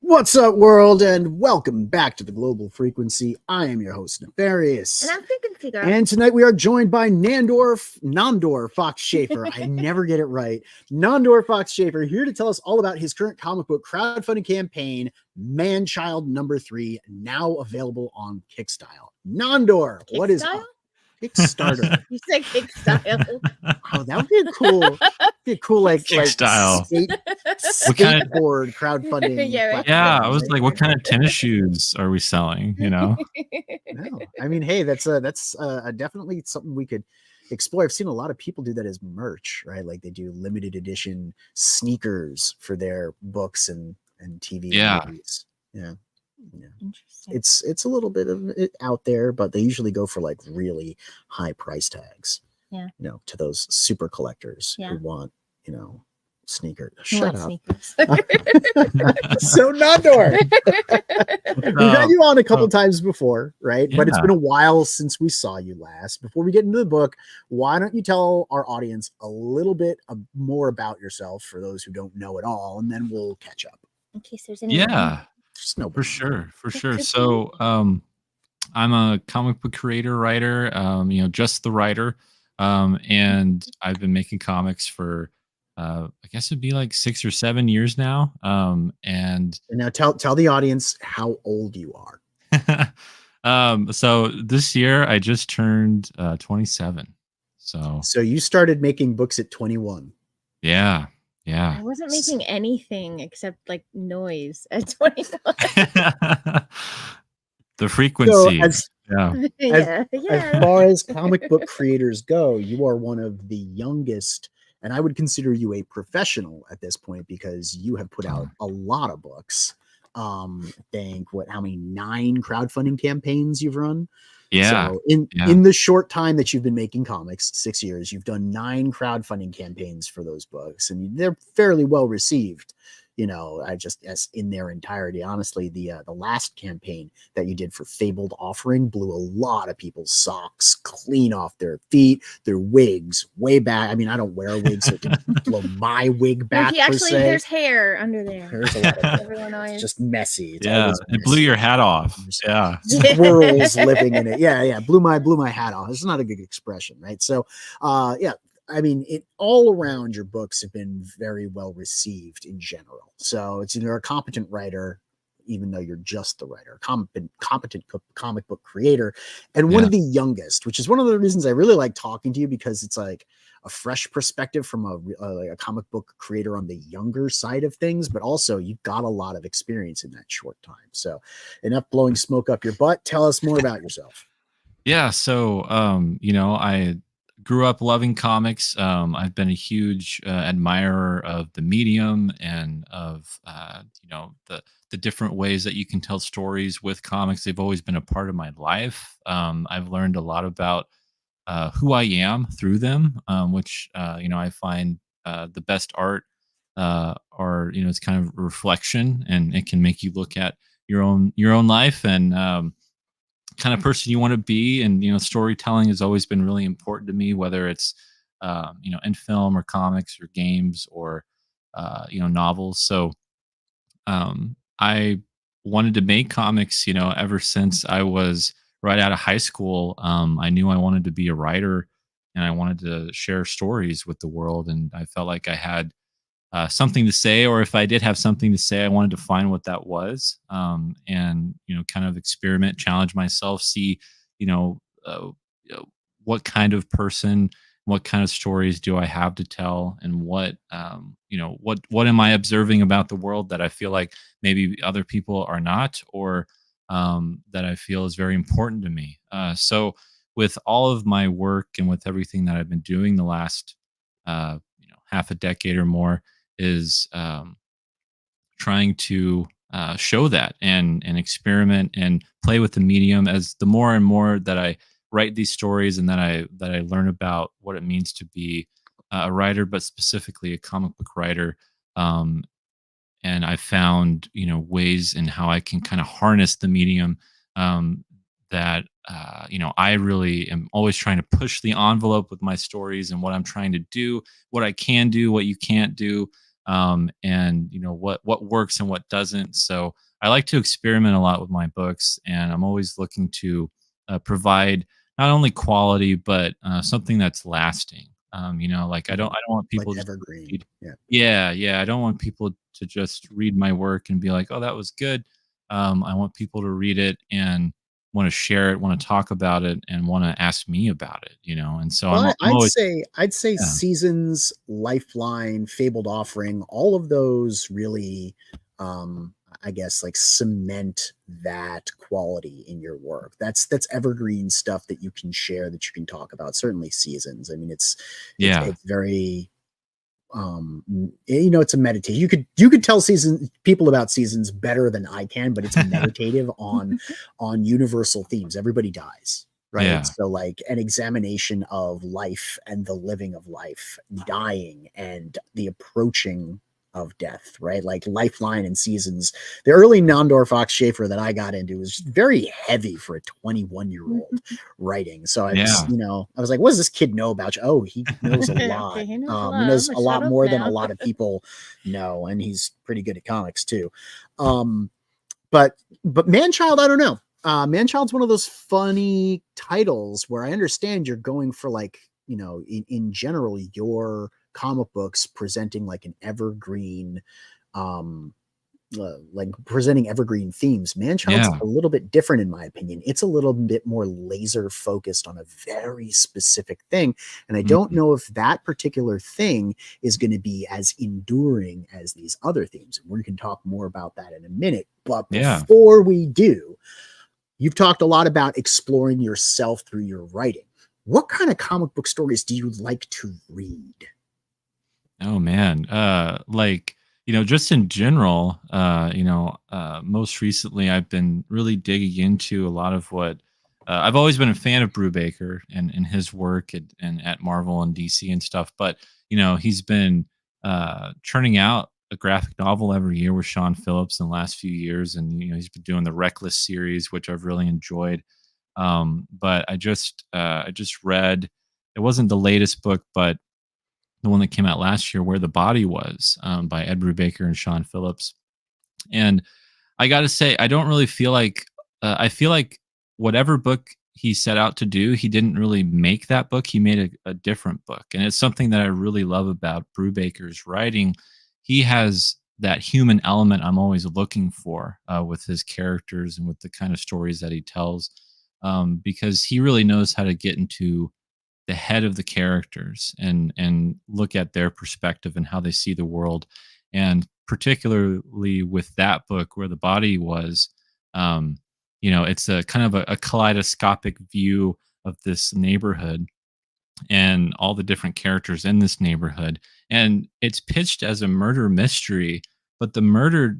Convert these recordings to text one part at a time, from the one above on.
What's up, world, and welcome back to the Global Frequency. I am your host, Nefarious. And I'm Frequency Girl. And tonight we are joined by Nandor Fox Shaffer. I never get it right. Nandor Fox Shaffer here to tell us all about his current comic book crowdfunding campaign, Manchild #3, now available on Kickstarter. Nandor, what is up? Kickstarter. You said Kickstarter. Oh, that would be a cool, like skateboard crowdfunding. Yeah, I was like, what kind of tennis shoes are we selling? You know? No, I mean, hey, that's definitely something we could explore. I've seen a lot of people do that as merch, right? Like they do limited edition sneakers for their books and TV movies. Yeah. Interesting. It's a little bit of it out there, but they usually go for like really high price tags. Yeah. You know, to those super collectors who want, sneakers. Shut up. So Nandor, we've had you on a couple times before, right? Yeah. But it's been a while since we saw you last. Before we get into the book, why don't you tell our audience a little bit more about yourself for those who don't know it all, and then we'll catch up. In case there's any. Yeah. No, for sure. So I'm a comic book creator, writer, just the writer. And I've been making comics for I guess it'd be like 6 or 7 years now. And now tell the audience how old you are. So this year I just turned 27. So you started making books at 21. Yeah. I wasn't making anything except like noise at 21. The frequency. So as far as comic book creators go, you are one of the youngest, and I would consider you a professional at this point because you have put out a lot of books. I think how many 9 crowdfunding campaigns you've run? Yeah. So in the short time that you've been making comics, 6 years, you've done 9 crowdfunding campaigns for those books, and they're fairly well received. As in their entirety. Honestly, the last campaign that you did for Fabled Offering blew a lot of people's socks clean off their feet, their wigs way back. I mean, I don't wear wigs, so it can blow my wig back. There's hair under there. There's a lot of everyone knows. It's just messy. It's messy. It blew your hat off. Yeah. Squirrels living in it. Yeah. Blew my hat off. It's not a good expression, right? So, I mean, all around your books have been very well received in general. So it's either a competent writer, even though you're just the writer, competent comic book creator, and one of the youngest, which is one of the reasons I really like talking to you, because it's like a fresh perspective from a comic book creator on the younger side of things, but also you've got a lot of experience in that short time. So enough blowing smoke up your butt. Tell us more about yourself. Yeah. So, I grew up loving comics. I've been a huge admirer of the medium and of the different ways that you can tell stories with comics. They've always been a part of my life. I've learned a lot about who I am through them, which I find the best art it's kind of reflection, and it can make you look at your own life and kind of person you want to be. And storytelling has always been really important to me, whether it's in film or comics or games or novels. So I wanted to make comics ever since I was right out of high school. I knew I wanted to be a writer, and I wanted to share stories with the world, and I felt like I had something to say, or if I did have something to say, I wanted to find what that was, and kind of experiment, challenge myself, see what kind of person, what kind of stories do I have to tell, and what am I observing about the world that I feel like maybe other people are not, or that I feel is very important to me. So with all of my work and with everything that I've been doing the last half a decade or more, is trying to show that and experiment and play with the medium. As the more and more that I write these stories and that I learn about what it means to be a writer, but specifically a comic book writer. Um, and I found, ways in how I can kind of harness the medium, um, that I really am always trying to push the envelope with my stories and what I'm trying to do, what I can do, what you can't do, and what works and what doesn't. So I like to experiment a lot with my books, and I'm always looking to provide not only quality but something that's lasting. Like I don't want Like people just to evergreen. read. Yeah. Yeah, yeah. I don't want people to just read my work and be like, "Oh, that was good." I want people to read it and want to share it, want to talk about it, and want to ask me about it. And so I'm Well, I'm always I'd say yeah, Seasons, Lifeline, Fabled Offering, all of those really, um, I guess, like cement that quality in your work. That's evergreen stuff that you can share, that you can talk about. Certainly Seasons. I mean, yeah, it's very, it's a meditation. You could tell season people about Seasons better than I can, but it's meditative on universal themes. Everybody dies, right? yeah, So like an examination of life and the living of life, dying and the approaching of death, right? Like Lifeline and Seasons. The early Nandor Fox Shaffer that I got into was very heavy for a 21-year-old writing. So yeah, I was like, what does this kid know about you? Oh, he knows a lot. Okay, he knows a He lot. I'm knows gonna a shut lot up more than a now. lot of people know, and he's pretty good at comics too. Um, but Manchild, I don't know. Manchild's one of those funny titles where I understand you're going for like, in general, your comic books presenting like an evergreen, um, like presenting evergreen themes. Manchild's yeah. a little bit different, in my opinion. It's a little bit more laser focused on a very specific thing. And I don't Mhm. know if that particular thing is going to be as enduring as these other themes. And we can talk more about that in a minute. But Yeah. before we do, you've talked a lot about exploring yourself through your writing. What kind of comic book stories do you like to read? Oh man. Just in general, most recently I've been really digging into a lot of what I've always been a fan of Brubaker and his work and at Marvel and DC and stuff, but he's been churning out a graphic novel every year with Sean Phillips in the last few years, and he's been doing the Reckless series, which I've really enjoyed. But I just read, it wasn't the latest book, but the one that came out last year, Where the Body Was, by Ed Brubaker and Sean Phillips. And I got to say, I don't really feel like I feel like whatever book he set out to do, he didn't really make that book. He made a different book, and it's something that I really love about Brubaker's writing. He has that human element I'm always looking for with his characters and with the kind of stories that he tells, because he really knows how to get into the head of the characters and look at their perspective and how they see the world. And particularly with that book, Where the Body Was, um it's a kind of a kaleidoscopic view of this neighborhood and all the different characters in this neighborhood, and it's pitched as a murder mystery, but the murder,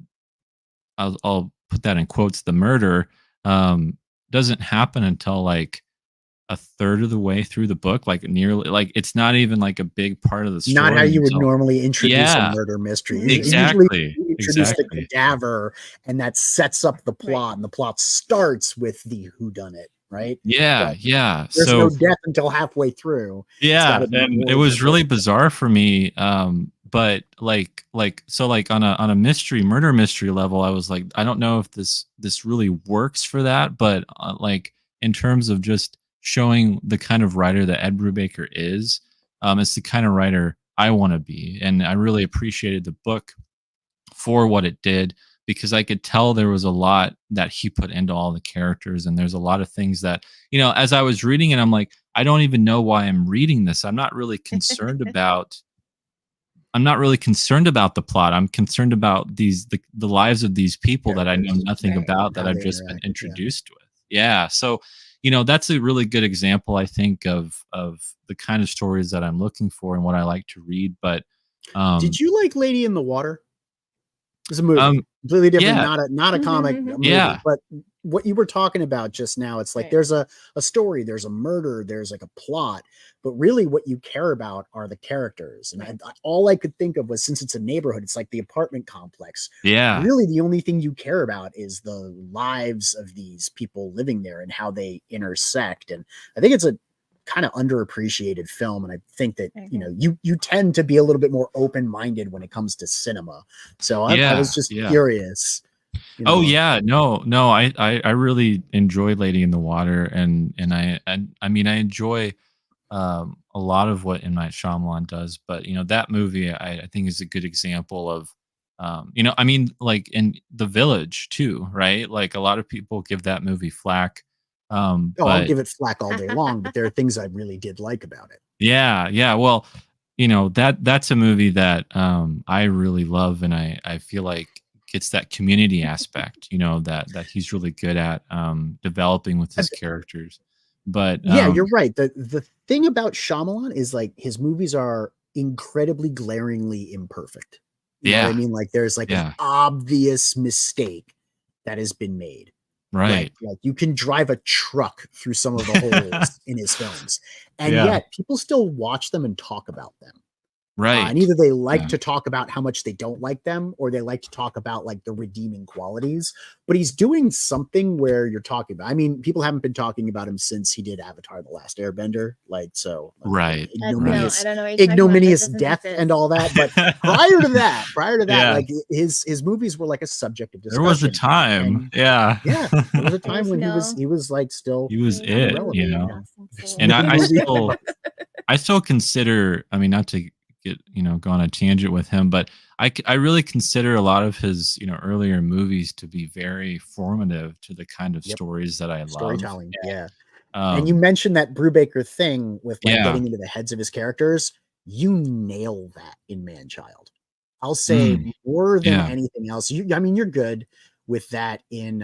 I'll put that in quotes, the murder doesn't happen until like a third of the way through the book, like nearly, like it's not even like a big part of the Not how story you would until normally introduce a yeah, murder mystery. Usually exactly, you introduce the exactly. cadaver, and that sets up the Right. plot, and the plot starts with the whodunit, right? Yeah, But yeah. there's no So death until halfway through. It's got yeah, to be and it more than was a really bizarre for me. But like on a mystery murder mystery level, I was like, I don't know if this really works for that, but like in terms of just showing the kind of writer that Ed Brubaker is, it's the kind of writer I want to be, and I really appreciated the book for what it did, because I could tell there was a lot that he put into all the characters, and there's a lot of things that, as I was reading it, I'm like, I don't even know why I'm reading this. I'm not really concerned about the plot. I'm concerned about the lives of these people that I know characters, nothing Right. about, that how I've they just been interact. Yeah. introduced with. Yeah. So, that's a really good example, I think, of the kind of stories that I'm looking for and what I like to read. But Did you like Lady in the Water? It's a movie, completely different, yeah, not a comic movie. yeah, But what you were talking about just now, it's like Right. there's a story, there's a murder, there's like a plot, but really what you care about are the characters. And all I could think of was, since it's a neighborhood, it's like the apartment complex. yeah, Really, the only thing you care about is the lives of these people living there and how they intersect. And I think it's a kind of underappreciated film, and I think that you tend to be a little bit more open-minded when it comes to cinema. So I was just curious. Oh yeah, no, I really enjoy Lady in the Water, and I mean, I enjoy a lot of what M. Night Shyamalan does, but that movie I think is a good example of I mean, like in The Village too, right? Like a lot of people give that movie flack. I'll But give it flack all day long, but there are things I really did like about it. yeah. Well, that's a movie that I really love, and I feel like gets that community aspect, that he's really good at developing with his characters. But yeah, you're right. The thing about Shyamalan is like his movies are incredibly glaringly imperfect. You know what I mean? Like there's like an obvious mistake that has been made. Right. Like you can drive a truck through some of the holes in his films, and yet people still watch them and talk about them. Right. And either they like to talk about how much they don't like them, or they like to talk about like the redeeming qualities. But he's doing something where you're talking about. I mean, people haven't been talking about him since he did Avatar: The Last Airbender. Like, so right. ignominious, I don't know ignominious death and all that. But prior to that, like his movies were like a subject of discussion. There was a time, there was a time when he was like still he was it, and I still consider. I mean, not to get go on a tangent with him, but I really consider a lot of his earlier movies to be very formative to the kind of stories that I love. Storytelling, and you mentioned that Brubaker thing with like getting into the heads of his characters. You nail that in Manchild. I'll say more than anything else. I mean, you're good with that in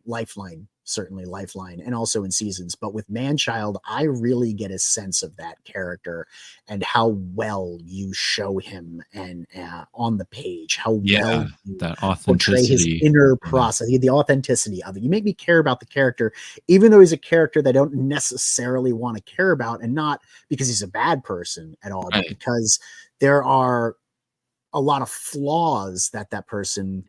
Lifeline. Certainly Lifeline, and also in Seasons, but with Manchild, I really get a sense of that character and how well you show him and on the page, how well you that portray his authenticity, inner process, the authenticity of it. You make me care about the character, even though he's a character that I don't necessarily want to care about, and not because he's a bad person at all, but because there are a lot of flaws that person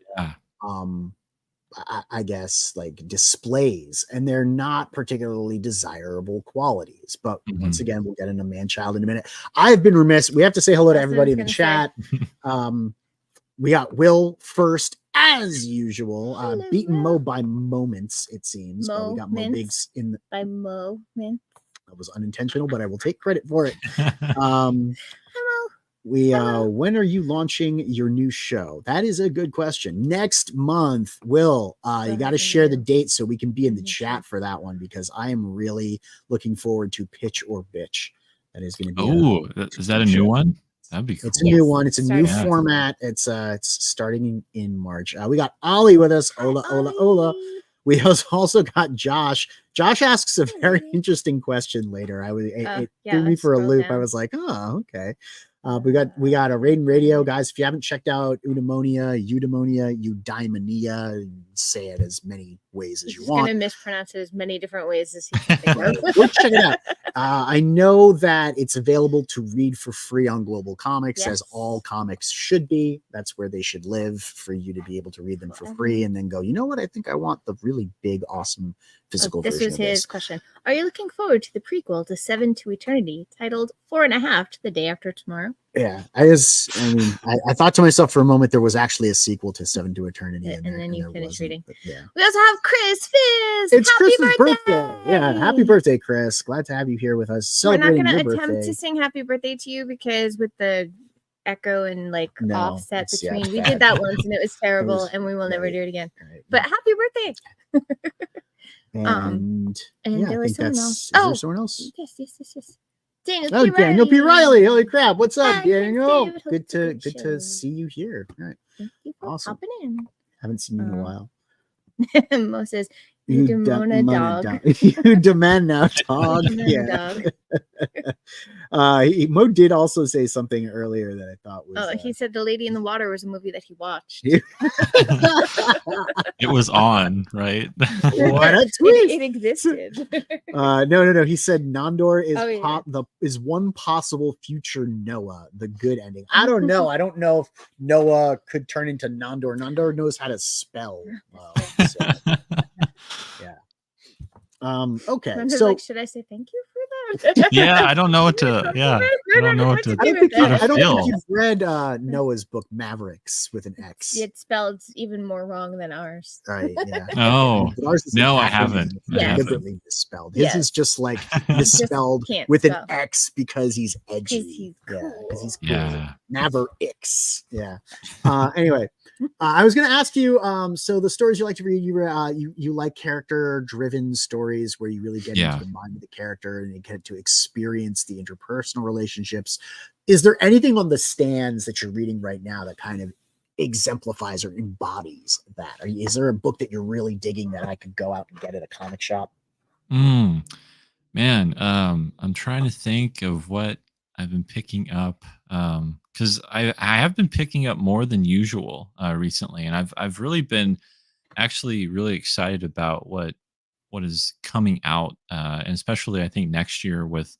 I guess like displays, and they're not particularly desirable qualities. But once again, we'll get into Manchild in a minute. I've been remiss. We have to say hello to everybody in the chat. We got Will first, as usual. Beaten Mo by moments, it seems. But we got Mo Biggs in by moments. That was unintentional, but I will take credit for it. Hello. When are you launching your new show? That is a good question. Next month. Will, you got to share the date so we can be in the chat for that one, because I am really looking forward to Pitch or Bitch. That is going to be is that a new one? That'd be cool. It's a new one. It's a new format. It's starting in March. We got Ollie with us. Ola. We also got Josh. Josh asks a very interesting question later. It threw me for a loop. I was like, oh, okay. We got a Raiden Radio, guys. If you haven't checked out Eudaimonia, Eudaimonia, say it as many ways as you want. Going to mispronounce it as many different ways as he can think of. Go check it out. I know that it's available to read for free on Global Comics, as all comics should be. That's where they should live, for you to be able to read them for free and then go, you know what? I think I want the really big, awesome physical version of this. This was his question. Are you looking forward to the prequel to 7 to Eternity, titled 4.5 to the Day After Tomorrow? Yeah, I thought to myself for a moment there was actually a sequel to 7 to Eternity, and then you finished reading. Yeah. We also have Chris Fizz. It's Chris's birthday. Yeah, happy birthday, Chris. Glad to have you here with us. Celebrating We're not your going to attempt birthday. to sing happy birthday to you, because with the echo and offset between, we did that once and it was terrible, and we will never do it again. Right. But happy birthday. And there was someone else. Is there someone else? Yes. Daniel P. Riley. Daniel P. Riley. Holy crap. What's up, Hi, Daniel? Good to see you here. All right. Thank you for awesome. hopping in. Haven't seen you in a while. Mo says, You demand a dog. You demand now, dog. Yeah. Mo did also say something earlier that I thought was. He said The Lady in the Water was a movie that he watched. It was on, right? What a twist! It existed. No. He said Nandor is one possible future Noah, the good ending. I don't know. I don't know if Noah could turn into Nandor. Nandor knows how to spell. So, yeah. Okay. I'm so like, should I say thank you for that? Yeah, I don't know what to. Yeah, I don't know what to. I don't think you've read Noah's book Mavericks with an X. It's spelled even more wrong than ours. Right. Yeah. Oh no, I haven't. Deliberately misspelled. His is just like misspelled with an X because he's edgy. Because he's cool. Yeah. Mavericks. Yeah. Anyway. I was going to ask you. So the stories you like to read, you like character-driven stories where you really get into the mind of the character and you get to experience the interpersonal relationships. Is there anything on the stands that you're reading right now that kind of exemplifies or embodies that? Is there a book that you're really digging that I could go out and get at a comic shop? Man, I'm trying to think of what I've been picking up. Because I have been picking up more than usual recently, and I've really been actually really excited about what is coming out, and especially I think next year with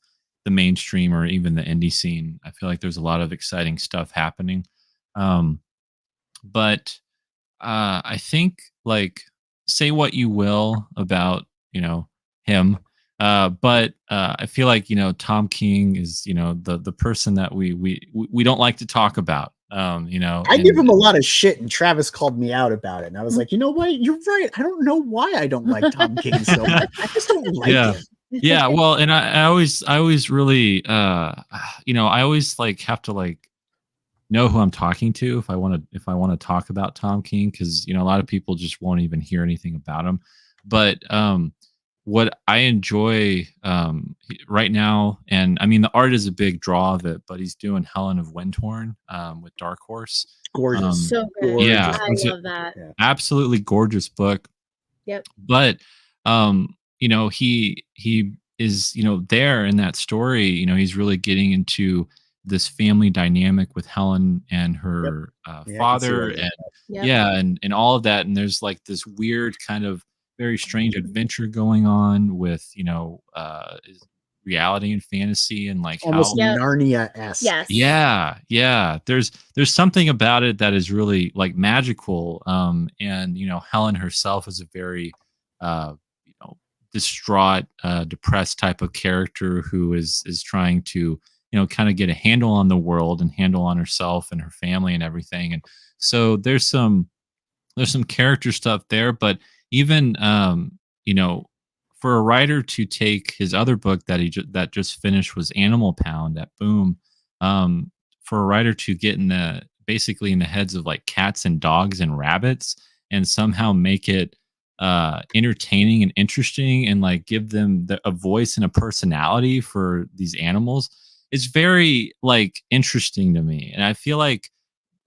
the mainstream or even the indie scene. I feel like there's a lot of exciting stuff happening. But I think, like, say what you will about him. But I feel like Tom King is the person that we don't like to talk about. I give him a lot of shit, and Travis called me out about it, and I was like, you know what, you're right. I don't know why I don't like Tom King so much. I just don't like him. Yeah, well, and I always really I always have to know who I'm talking to if I want to talk about Tom King, because a lot of people just won't even hear anything about him. But what I enjoy right now, and I mean the art is a big draw of it, but he's doing Helen of Windhorn with Dark Horse. Gorgeous. So good. Yeah, I love that. Absolutely gorgeous book. Yep. But he is there in that story. He's really getting into this family dynamic with Helen and her father, and all of that. And there's this weird kind of very strange adventure going on with reality and fantasy, and almost Narnia-esque. Yeah. There's something about it that is really magical. And Helen herself is a very distraught, depressed type of character who is trying to kind of get a handle on the world and handle on herself and her family and everything. And so there's some character stuff there, but even for a writer to take his other book that just finished was Animal Pound at Boom, for a writer to get basically in the heads of cats and dogs and rabbits and somehow make it entertaining and interesting and give them a voice and a personality for these animals, it's very interesting to me. And I feel like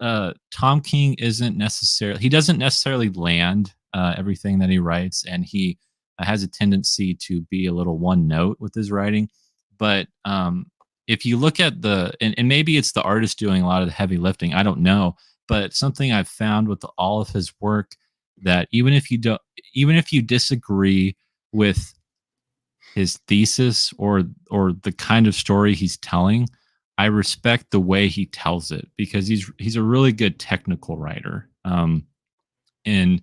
Tom King doesn't necessarily land everything that he writes, and he has a tendency to be a little one note with his writing. But if you look at and maybe it's the artist doing a lot of the heavy lifting, I don't know, but something I've found with all of his work, that even if you disagree with his thesis or the kind of story he's telling, I respect the way he tells it, because he's a really good technical writer in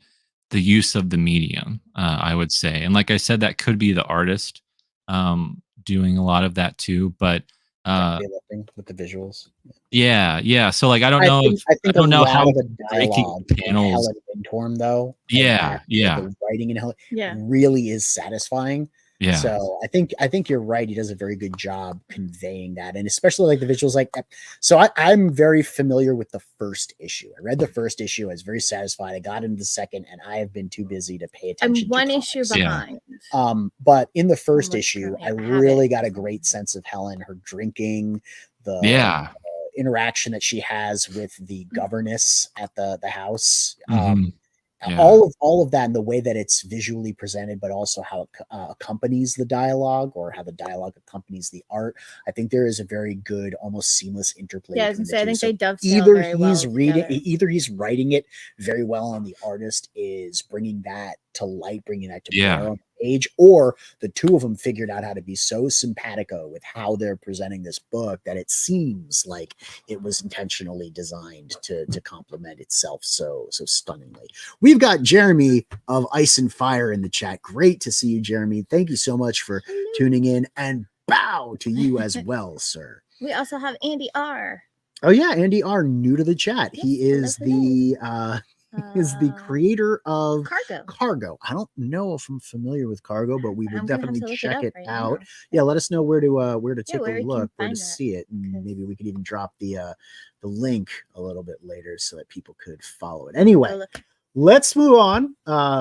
the use of the medium, I would say. And like I said, that could be the artist doing a lot of that too, but with the visuals. Yeah. So I don't know I don't know how breaking panels Helen though. Yeah. The writing in Helen really is satisfying. Yeah. So I think you're right. He does a very good job conveying that, and especially the visuals like that. So I'm very familiar with the first issue. I read the first issue. I was very satisfied. I got into the second, and I have been too busy to pay attention. I'm one issue behind. But in the first issue, I really got a great sense of Helen, her drinking, the interaction that she has with the governess at the house. all of that, and the way that it's visually presented, but also how it accompanies the dialogue, or how the dialogue accompanies the art. I think there is a very good, almost seamless interplay. Yeah, I think they dovetail either very well together. either he's writing it very well, and the artist is bringing that to light, bringing that to bear on the page, or the two of them figured out how to be so simpatico with how they're presenting this book that it seems like it was intentionally designed to complement itself so stunningly. We've got Jeremy of Ice and Fire in the chat. Great to see you, Jeremy. Thank you so much for tuning in, and bow to you as well, sir. We also have Andy R. Oh yeah, Andy R, new to the chat. Yes, he is the creator of Cargo. I don't know if I'm familiar with Cargo, but we will definitely check it out. Now. Yeah, let us know where to take a look, where to see it, and maybe we could even drop the link a little bit later so that people could follow it. Anyway, let's move on.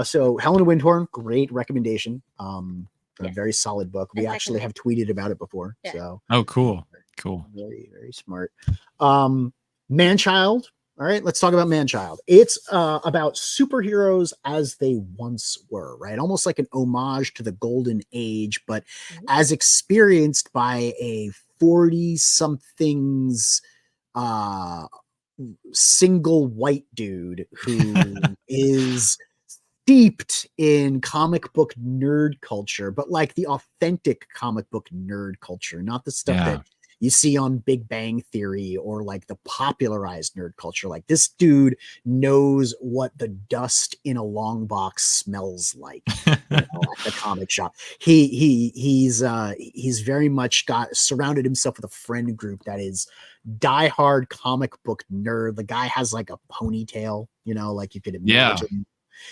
So Helena Windhorn, great recommendation. A very solid book. We actually have tweeted about it before. Yeah. So cool. Very, very smart. Manchild. All right, let's talk about Manchild. It's about superheroes as they once were, right? Almost like an homage to the golden age, but as experienced by a 40-somethings single white dude who is steeped in comic book nerd culture, but like the authentic comic book nerd culture, not the stuff that you see on Big Bang Theory or like the popularized nerd culture. Like, this dude knows what the dust in a long box smells like, at the comic shop. He's very much surrounded himself with a friend group that is diehard comic book nerd. The guy has like a ponytail, like you could imagine. Yeah.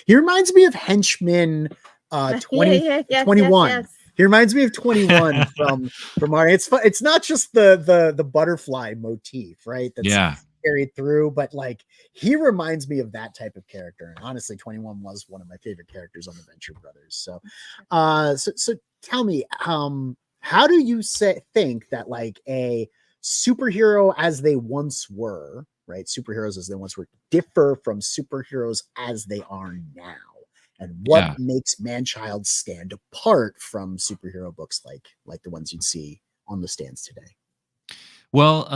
He reminds me of Henchman 21. Yes. He reminds me of 21 from Mario. It's not just the butterfly motif, right? That's carried through, but like, he reminds me of that type of character. And honestly, 21 was one of my favorite characters on the Venture Brothers. So tell me, how do you think that like a superhero as they once were, right? Superheroes as they once were differ from superheroes as they are now? And what makes Manchild stand apart from superhero books like the ones you'd see on the stands today? Well,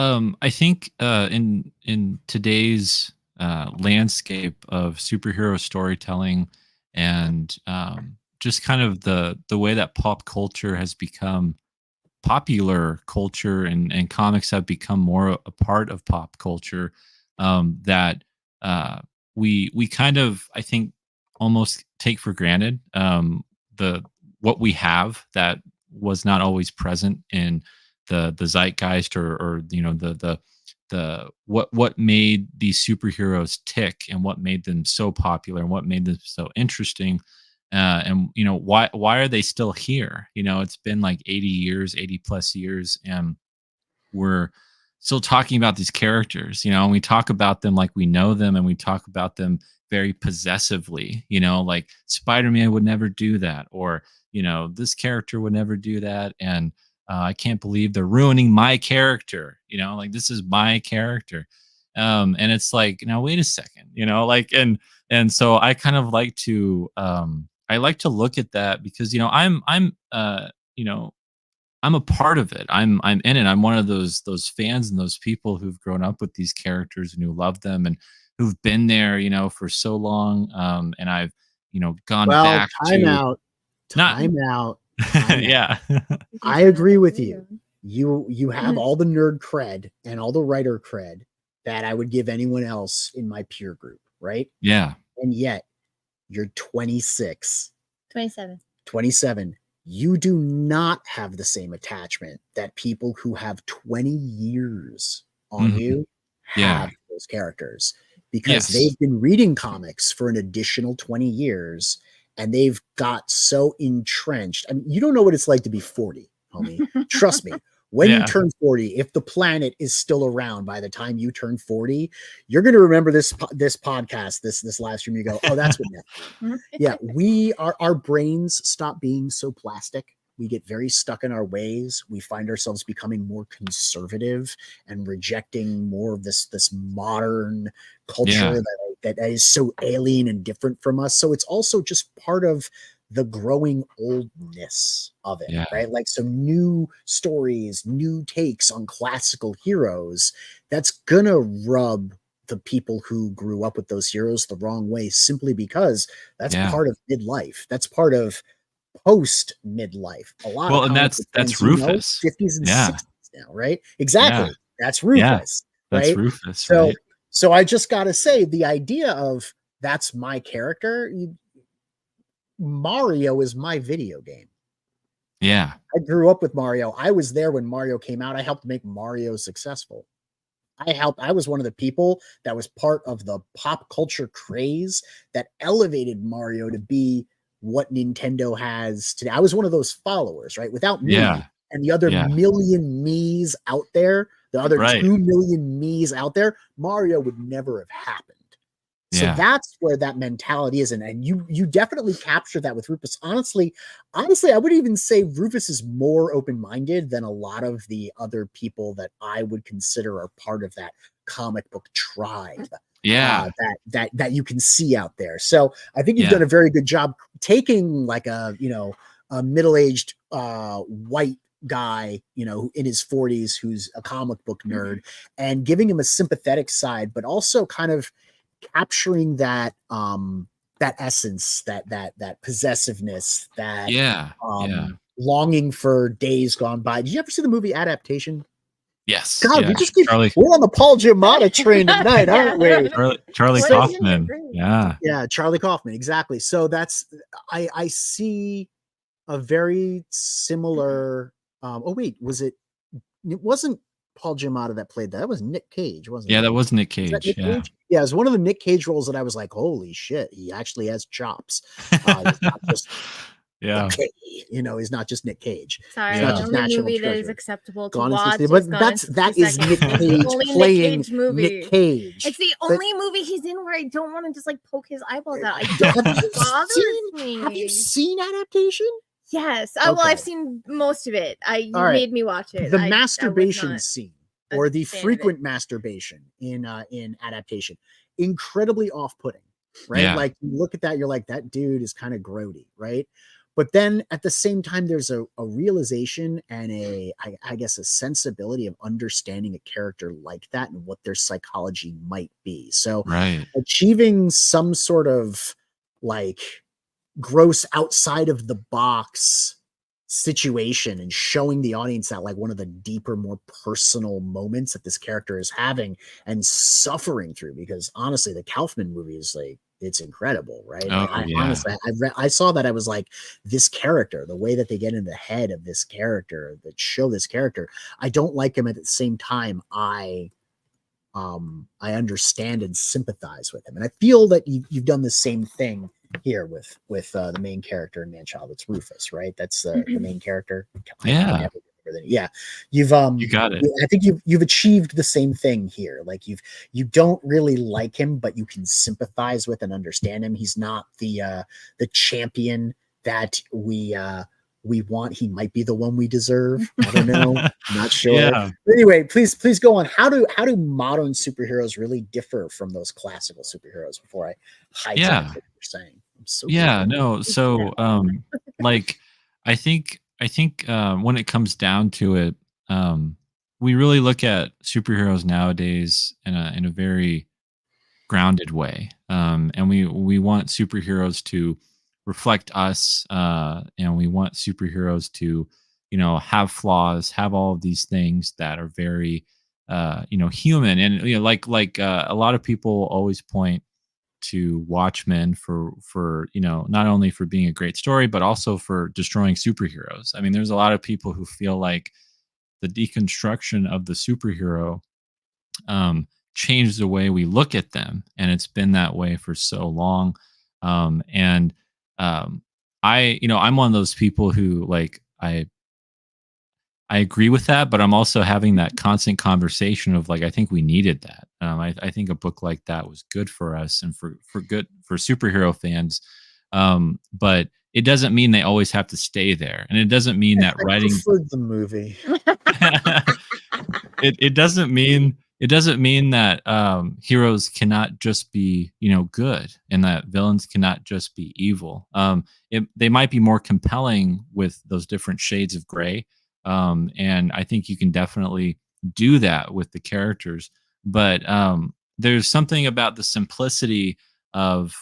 I think in today's landscape of superhero storytelling, and just kind of the way that pop culture has become popular culture, and comics have become more a part of pop culture, that we kind of, I think, almost take for granted what we have that was not always present in the zeitgeist, or what made these superheroes tick, and what made them so popular, and what made them so interesting, and why are they still here? It's been like 80 plus years, and we're still talking about these characters, and we talk about them like we know them, and we talk about them very possessively, like Spider-Man would never do that, or this character would never do that, and I can't believe they're ruining my character, like, this is my character, and it's like, now wait a second, like, and so I kind of like to look at that, because I'm a part of it. I'm in it. I'm one of those fans and those people who've grown up with these characters and who love them, and who've been there, for so long. And I've, gone back time out. Yeah. I agree with you. You have all the nerd cred and all the writer cred that I would give anyone else in my peer group, right? Yeah. And yet you're 26. 27. You do not have the same attachment that people who have 20 years on you have those characters, because they've been reading comics for an additional 20 years and they've got so entrenched. I mean, you don't know what it's like to be 40, homie. Trust me. When you turn 40, if the planet is still around by the time you turn 40, you're going to remember this podcast, this live stream. You go, oh, that's what Neff. Yeah, our brains stop being so plastic. We get very stuck in our ways. We find ourselves becoming more conservative and rejecting more of this modern culture that that is so alien and different from us. So it's also just part of the growing oldness of it, right? Like some new stories, new takes on classical heroes. That's gonna rub the people who grew up with those heroes the wrong way, simply because that's part of midlife. That's part of post midlife. A lot of and that's Rufus. 50s and 60s now, right? Exactly. That's Rufus. That's right? Rufus, right? So I just gotta say, the idea of that's my character, Mario is my video game. Yeah. I grew up with Mario. I was there when Mario came out. I helped make Mario successful. I was one of the people that was part of the pop culture craze that elevated Mario to be what Nintendo has today. I was one of those followers, right? Without me and the other million me's out there, the other 2 million me's out there, Mario would never have happened. So that's where that mentality is. And you definitely capture that with Rufus. Honestly, I would even say Rufus is more open-minded than a lot of the other people that I would consider are part of that comic book tribe. That you can see out there. So I think you've done a very good job taking like a middle-aged white guy, in his 40s, who's a comic book nerd, and giving him a sympathetic side, but also kind of capturing that that essence, that possessiveness, that longing for days gone by. Did you ever see the movie Adaptation? Yes. God, we're on the Paul Giamatti train tonight, aren't we? Charlie Kaufman. Yeah, Charlie Kaufman, exactly. So that's I see a very similar it wasn't Paul Giamatti that played that. That was Nick Cage, wasn't it? Yeah, that was Nick Cage. Nick Cage? Yeah, it was one of the Nick Cage roles that I was like, holy shit, he actually has chops. He's not just okay, he's not just Nick Cage. Sorry, the only movie that is acceptable to watch. But that is Nick Cage playing Nick Cage movie. Nick Cage. It's the only movie he's in where I don't want to just like poke his eyeballs out. It bothers me. Have you seen Adaptation? Yes. Well, I've seen most of it. You made me watch it. The masturbation scene, or the frequent masturbation in Adaptation, incredibly off-putting, right? Yeah. Like, you look at that, you're like, that dude is kind of grody, right? But then at the same time, there's a realization and I guess a sensibility of understanding a character like that and what their psychology might be. So achieving some sort of like gross outside of the box situation and showing the audience that like one of the deeper, more personal moments that this character is having and suffering through, because honestly, the Kaufman movie is like, it's incredible, right? Honestly, I saw that, I was like, this character, the way that they get in the head of this character, that show this character, I don't like him, at the same time I understand and sympathize with him, and I feel that you've done the same thing here with the main character in Manchild. It's Rufus, right? That's the main character. You got it. I think you've achieved the same thing here. Like you don't really like him, but you can sympathize with and understand him. He's not the champion that we want. He might be the one we deserve. I don't know. I'm not sure. But anyway, please go on. How do modern superheroes really differ from those classical superheroes, before I hijack what you're saying? Like I think when it comes down to it, we really look at superheroes nowadays in a very grounded way, and we want superheroes to reflect us, and we want superheroes to have flaws, have all of these things that are very human, and like a lot of people always point to Watchmen for not only for being a great story, but also for destroying superheroes. I mean, there's a lot of people who feel like the deconstruction of the superhero changed the way we look at them, and it's been that way for so long. I'm one of those people who like I agree with that, but I'm also having that constant conversation of like, I think we needed that. I think a book like that was good for us and for superhero fans. But it doesn't mean they always have to stay there. And it doesn't mean that writing preferred the movie. it doesn't mean it doesn't mean that heroes cannot just be, good, and that villains cannot just be evil. They might be more compelling with those different shades of gray, and I think you can definitely do that with the characters. But there's something about the simplicity of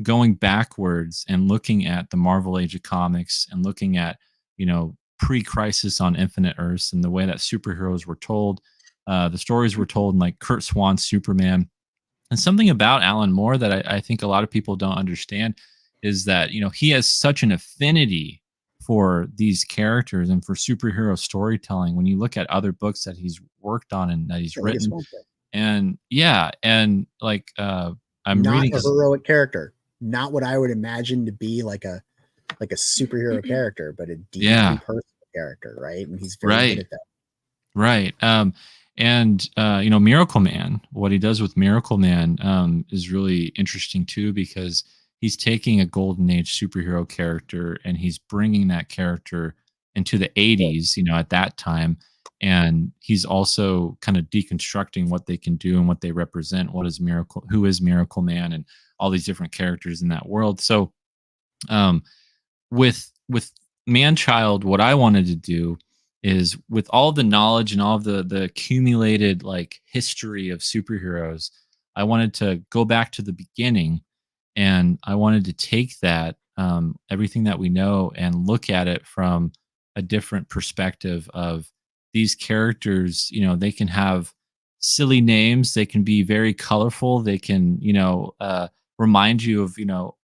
going backwards and looking at the Marvel Age of Comics and looking at, pre-Crisis on Infinite Earths and the way that superheroes were told. The stories were told in like Kurt Swan's Superman. And something about Alan Moore that I think a lot of people don't understand is that, he has such an affinity for these characters and for superhero storytelling. When you look at other books that he's worked on and that he's written, and like I'm not reading a heroic character, not what I would imagine to be like a superhero character, but a deeply personal character, right? And he's very good at that. Right. Miracle Man, what he does with Miracle Man is really interesting too, because he's taking a golden age superhero character and he's bringing that character into the 80s, at that time. And he's also kind of deconstructing what they can do and what they represent. Who is Miracle Man, and all these different characters in that world. So, with Manchild, what I wanted to do is, with all the knowledge and all of the accumulated like history of superheroes, I wanted to go back to the beginning, and I wanted to take that everything that we know and look at it from a different perspective of these characters. They can have silly names, they can be very colorful, they can remind you of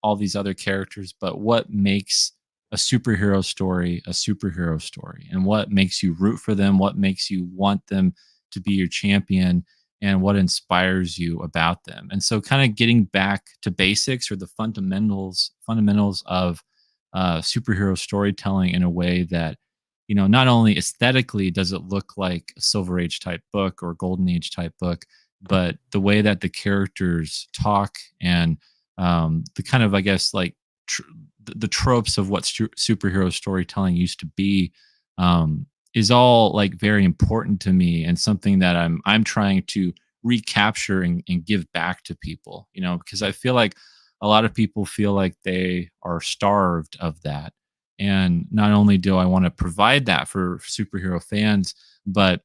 all these other characters, but what makes a superhero story, and what makes you root for them, what makes you want them to be your champion, and what inspires you about them. And so kind of getting back to basics, or the fundamentals of superhero storytelling in a way that, not only aesthetically does it look like a Silver Age type book or Golden Age type book, but the way that the characters talk and the kind of, I guess, like the tropes of what superhero storytelling used to be is all like very important to me, and something that I'm trying to recapture and give back to people, because I feel like a lot of people feel like they are starved of that. And not only do I want to provide that for superhero fans, but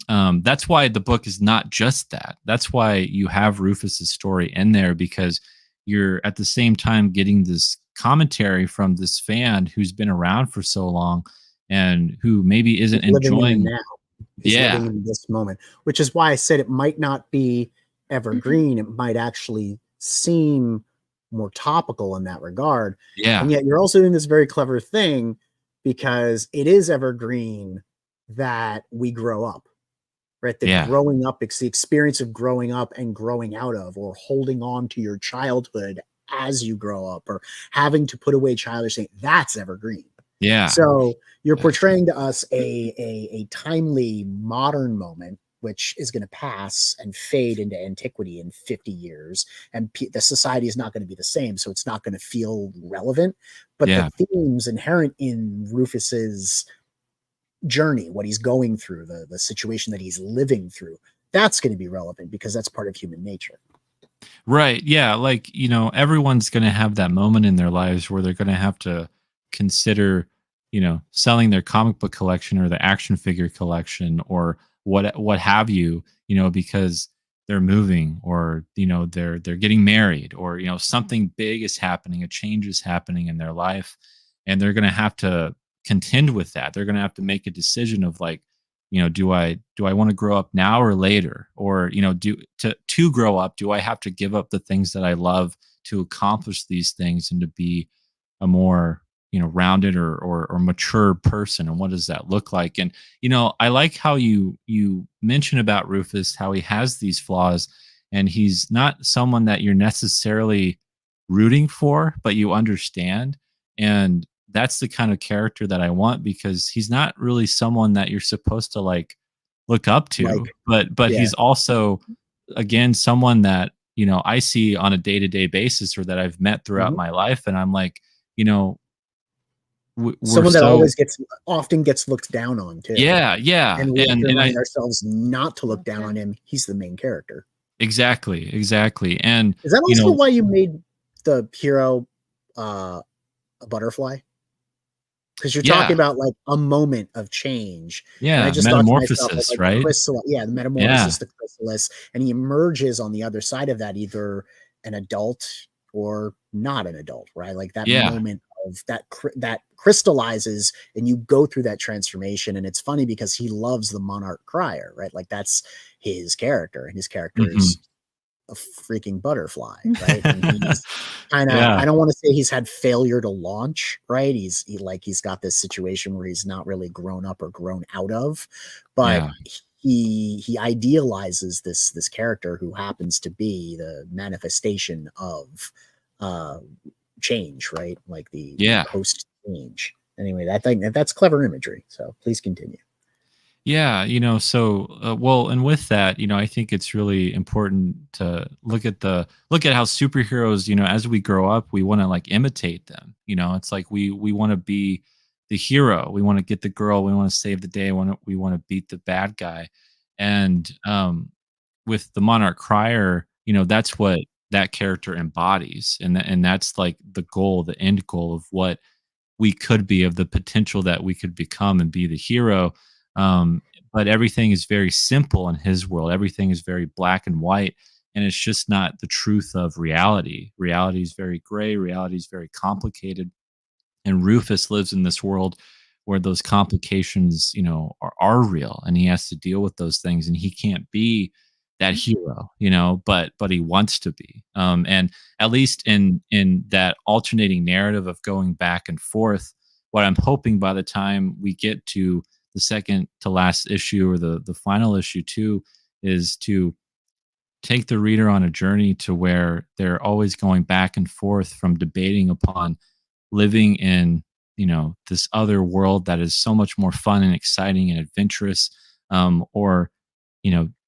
that's why the book is not just that. That's why you have Rufus's story in there, because you're at the same time getting this commentary from this fan who's been around for so long and who maybe isn't enjoying now. He's living in this moment, which is why I said it might not be evergreen. It might actually seem more topical in that regard. Yeah. And yet you're also doing this very clever thing, because it is evergreen that we grow up, right? Growing up, it's the experience of growing up and growing out of, or holding on to your childhood as you grow up, or having to put away childish things. That's evergreen. Yeah. So you're portraying to us a timely modern moment, which is going to pass and fade into antiquity in 50 years. And the society is not going to be the same. So it's not going to feel relevant. But the themes inherent in Rufus's journey, what he's going through, the situation that he's living through, that's going to be relevant, because that's part of human nature. Right. Yeah. Like, everyone's going to have that moment in their lives where they're going to have to consider, selling their comic book collection or the action figure collection or what have you, because they're moving, or, they're getting married, or, something big is happening, a change is happening in their life, and they're going to have to contend with that. They're going to have to make a decision of like, do I want to grow up now or later? Or, to grow up, do I have to give up the things that I love to accomplish these things and to be a more, rounded or mature person? And what does that look like? And, I like how you mention about Rufus, how he has these flaws, and he's not someone that you're necessarily rooting for, but you understand. And that's the kind of character that I want, because he's not really someone that you're supposed to like look up to, but he's also, again, someone that, I see on a day-to-day basis, or that I've met throughout my life. And I'm like, someone that always often gets looked down on too. Yeah. And we have to remind ourselves not to look down on him. He's the main character. Exactly. And is that also why you made the hero a butterfly? Because you're talking about like a moment of change. Yeah, and I just metamorphosis, thought to myself, like, right? The metamorphosis, the chrysalis, and he emerges on the other side of that, either an adult or not an adult, right? Like that moment of that crystallizes, and you go through that transformation. And it's funny because he loves the monarch crier, right? Like that's his character, and his character is a freaking butterfly, right? And he's kind of, I don't want to say he's had failure to launch, right? He's got this situation where he's not really grown up or grown out of, but he idealizes this character who happens to be the manifestation of change, right? Like the post change. Anyway, that's clever imagery. So please continue. Yeah, so well, and with that, I think it's really important to look at how superheroes, as we grow up, we want to like imitate them. It's like we want to be the hero, we want to get the girl, we want to save the day, we want to beat the bad guy. And with the Monarch Crier, that's what that character embodies, and that's like the goal, the end goal of what we could be, of the potential that we could become and be the hero. But everything is very simple in his world. Everything is very black and white, and it's just not the truth of reality. Reality is very gray. Reality is very complicated. And Rufus lives in this world where those complications, are real, and he has to deal with those things, and he can't be that hero, but he wants to be. And at least in that alternating narrative of going back and forth, what I'm hoping by the time we get to the second to last issue, or the final issue too, is to take the reader on a journey to where they're always going back and forth from debating upon living in, this other world that is so much more fun and exciting and adventurous, or,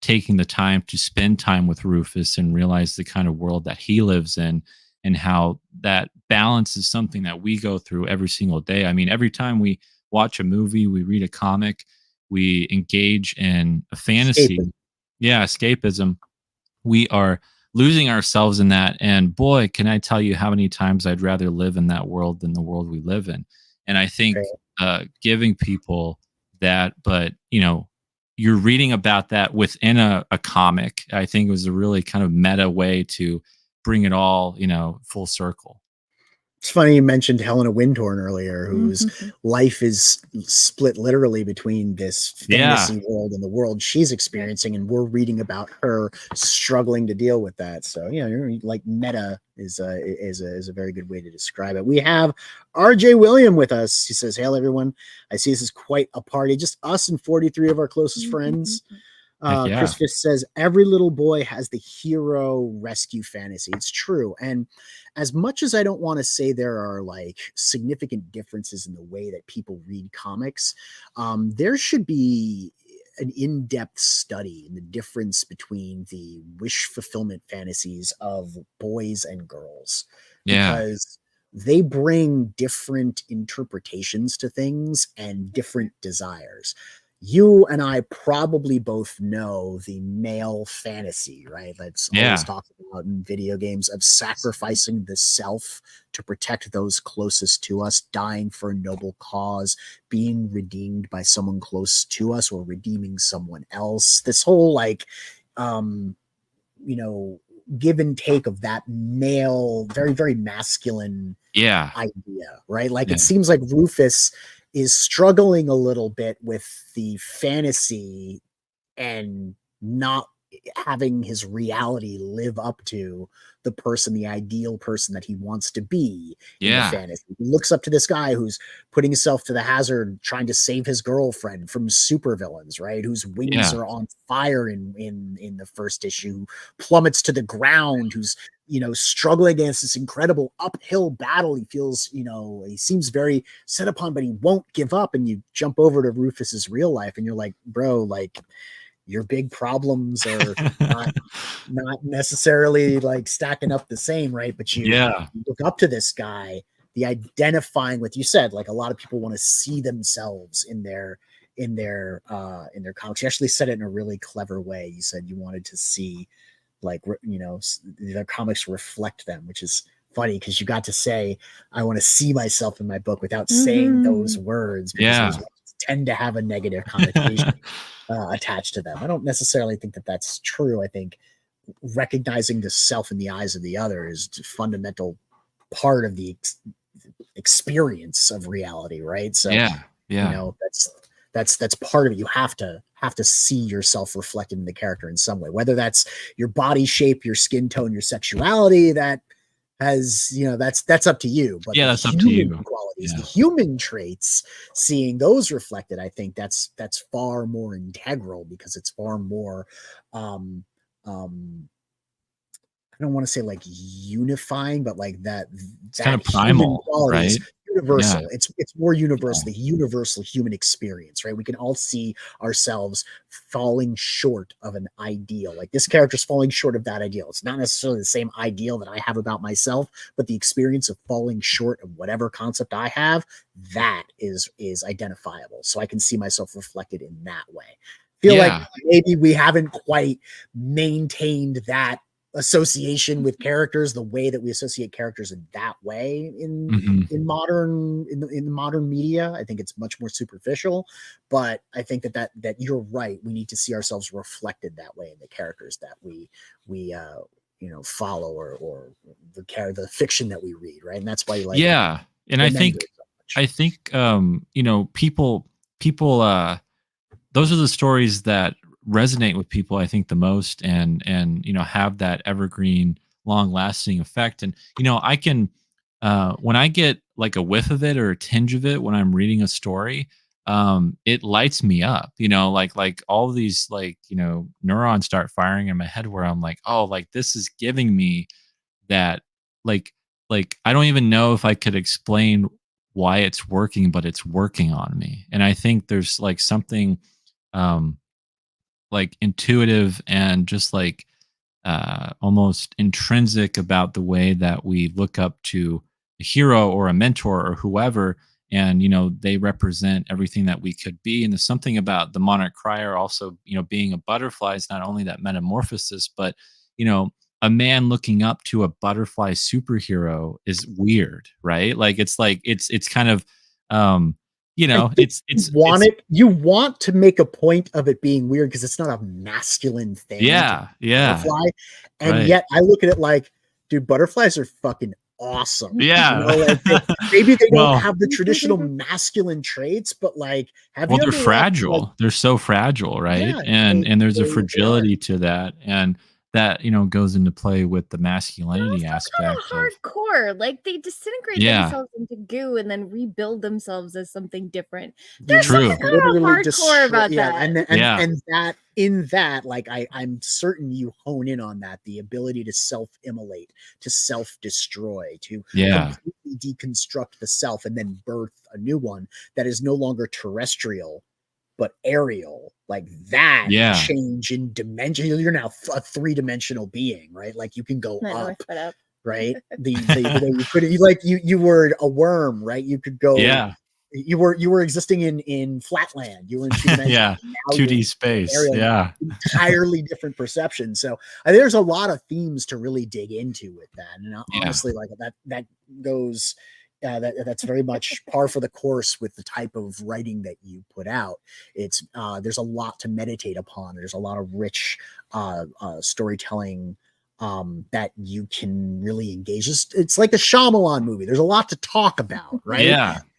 taking the time to spend time with Rufus and realize the kind of world that he lives in, and how that balance is something that we go through every single day. I mean, every time we watch a movie, we read a comic, we engage in a fantasy. Escapism. We are losing ourselves in that. And boy, can I tell you how many times I'd rather live in that world than the world we live in. And I think giving people that, but you're reading about that within a comic, I think it was a really kind of meta way to bring it all, full circle. It's funny you mentioned Helena Windhorn earlier, whose life is split literally between this fantasy world and the world she's experiencing, and we're reading about her struggling to deal with that. So, like meta is a very good way to describe it. We have RJ William with us. He says, "Hail everyone! I see this is quite a party. Just us and 43 of our closest friends." Chris Fish says, every little boy has the hero rescue fantasy. It's true. And as much as I don't want to say there are like significant differences in the way that people read comics, there should be an in-depth study in the difference between the wish fulfillment fantasies of boys and girls. Because they bring different interpretations to things and different desires. You and I probably both know the male fantasy, right? That's always talked about in video games, of sacrificing the self to protect those closest to us, dying for a noble cause, being redeemed by someone close to us, or redeeming someone else. This whole like, give and take of that male, very, very masculine idea, right? Like it seems like Rufus is struggling a little bit with the fantasy and not having his reality live up to the person, the ideal person that he wants to be in the fantasy. He looks up to this guy who's putting himself to the hazard, trying to save his girlfriend from supervillains, right? Whose wings are on fire in the first issue, plummets to the ground, who's struggling against this incredible uphill battle. He feels, he seems very set upon, but he won't give up. And you jump over to Rufus's real life and you're like, bro, like your big problems are not necessarily like stacking up the same, right? But you look up to this guy, the identifying with, you said, like a lot of people want to see themselves in their comics. You actually said it in a really clever way. You said you wanted to see, like, you know, their comics reflect them, which is funny because you got to say, I want to see myself in my book without saying those words, because those words tend to have a negative connotation attached to them. I don't necessarily think that that's true. I think recognizing the self in the eyes of the other is a fundamental part of the experience of reality, right? So you know, that's part of it. You have to see yourself reflected in the character in some way, whether that's your body shape, your skin tone, your sexuality. That has, you know, that's up to you. But that's up to you. Qualities, the human traits, seeing those reflected, I think that's far more integral, because it's far more I don't want to say like unifying, but like it's kind of primal, right? Universal. It's more universal, the universal human experience, right? We can all see ourselves falling short of an ideal. Like, this character's falling short of that ideal. It's not necessarily the same ideal that I have about myself, but the experience of falling short of whatever concept I have, that is identifiable. So I can see myself reflected in that way. Feel like maybe we haven't quite maintained that association with characters the way that we associate characters in that way in modern media. I think it's much more superficial, but I think that you're right. We need to see ourselves reflected that way in the characters that we you know, follow, or the fiction that we read, right? And that's why you like and I think you know, people those are the stories that resonate with people, I think, the most, and you know, have that evergreen, long lasting effect. And you know, I can when I get like a whiff of it or a tinge of it when I'm reading a story, it lights me up, you know, like all these, like, you know, neurons start firing in my head, where I'm like, oh, like, this is giving me that, like I don't even know if I could explain why it's working, but it's working on me. And I think there's like something like intuitive and just like almost intrinsic about the way that we look up to a hero or a mentor or whoever, and you know, they represent everything that we could be. And there's something about the Monarch Crier also, you know, being a butterfly is not only that metamorphosis, but you know, a man looking up to a butterfly superhero is weird, right? Like, it's kind of you know, you want to make a point of it being weird because it's not a masculine thing. Butterfly, and yet I look at it like, dude, butterflies are fucking awesome. You know, like maybe they don't have the traditional masculine traits, but like, they're fragile. They're so fragile, right? And there's a fragility to that, and that, you know, goes into play with the masculinity aspect. Hardcore, like they disintegrate themselves into goo and then rebuild themselves as something different. There's something kind of hardcore about that. And that, in that, like, I'm certain you hone in on that, the ability to self-immolate, to self-destroy, to completely deconstruct the self and then birth a new one that is no longer terrestrial but aerial. Like that change in dimension. You're now a 3-dimensional being, right? Like, you can go up, right? You were a worm, right? You could go. You were existing in flatland. You were in 2 dimensions. 2D space. Aerial, entirely different perception. So there's a lot of themes to really dig into with that. And honestly, like that goes. That's very much par for the course with the type of writing that you put out. It's there's a lot to meditate upon. There's a lot of rich storytelling that you can really engage. It's like the Shyamalan movie. There's a lot to talk about, right?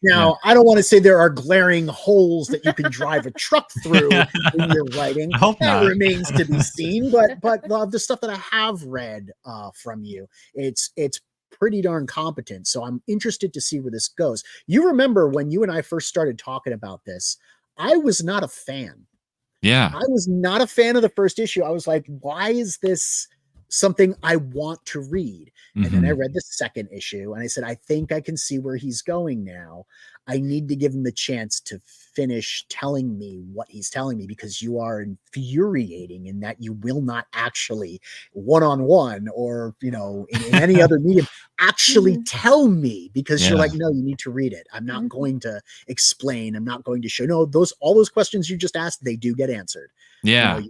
Now, I don't want to say there are glaring holes that you can drive a truck through in your writing. I hope that not. Remains to be seen. But the stuff that I have read from you, it's pretty darn competent. So I'm interested to see where this goes. You remember when you and I first started talking about this, I was not a fan. I was not a fan of the first issue. I was like, why is this something I want to read? And then I read the second issue and I said, I think I can see where he's going now. I need to give him the chance to finish telling me what he's telling me, because you are infuriating in that you will not actually one-on-one or, you know, in any other medium actually tell me, because you're like, no, you need to read it. I'm not going to explain. I'm not going to show. No, all those questions you just asked, they do get answered. Yeah.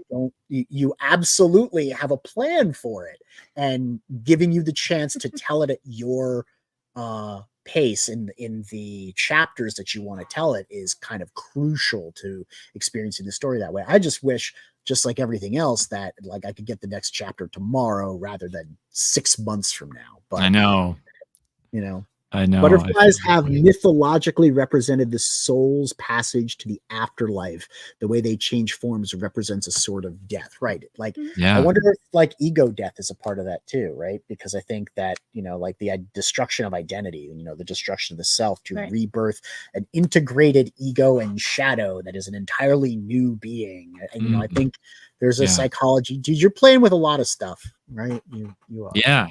You absolutely have a plan for it, and giving you the chance to tell it at your pace in the chapters that you want to tell it is kind of crucial to experiencing the story that way. I just wish, just like everything else, that like I could get the next chapter tomorrow rather than 6 months from now. But I know. You know, I know. Butterflies have mythologically represented the soul's passage to the afterlife. The way they change forms represents a sort of death, right? Like, I wonder if like ego death is a part of that too, right? Because I think that, you know, like the destruction of identity, you know, the destruction of the self to rebirth an integrated ego and shadow that is an entirely new being. And, you know, I think there's a psychology. Dude, you're playing with a lot of stuff, right? You are. Yeah.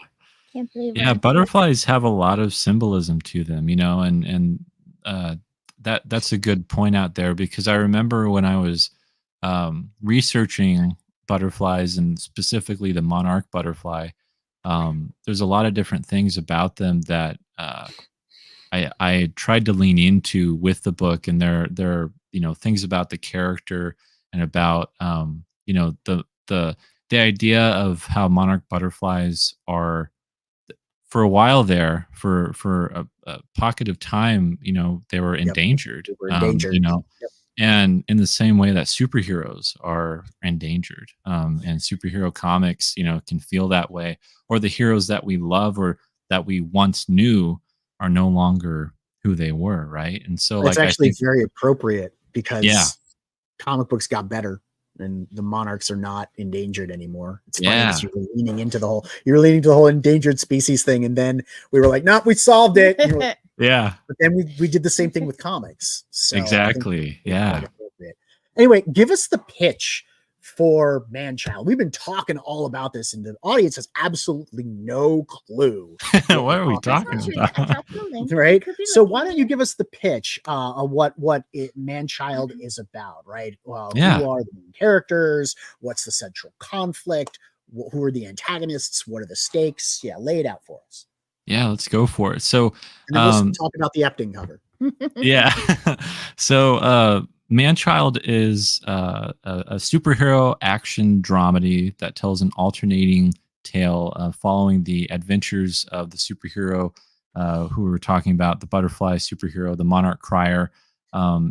Can't believe butterflies have a lot of symbolism to them, you know, and that's a good point out there, because I remember when I was researching butterflies, and specifically the monarch butterfly, there's a lot of different things about them that I tried to lean into with the book, and there are, you know, things about the character and about you know, the idea of how monarch butterflies are, for a while there, for a pocket of time, you know, they were endangered. They were endangered. You know, and in the same way that superheroes are endangered, and superhero comics, you know, can feel that way, or the heroes that we love or that we once knew are no longer who they were, right? And so, it's like, actually I think, very appropriate, because comic books got better and the monarchs are not endangered anymore. It's funny because you were leaning into the whole endangered species thing, and then we were like, nope, we solved it. But then we did the same thing with comics. So exactly. Anyway, give us the pitch for Manchild. We've been talking all about this, and the audience has absolutely no clue what are we talking about. Right? So why don't you give us the pitch of what Manchild is about, right? Well, who are the main characters? What's the central conflict? Who are the antagonists? What are the stakes? Yeah, lay it out for us. Yeah, let's go for it. So, and then we'll talk about the Epting cover. So Manchild is a superhero action dramedy that tells an alternating tale following the adventures of the superhero who we were talking about, the butterfly superhero, the Monarch Crier,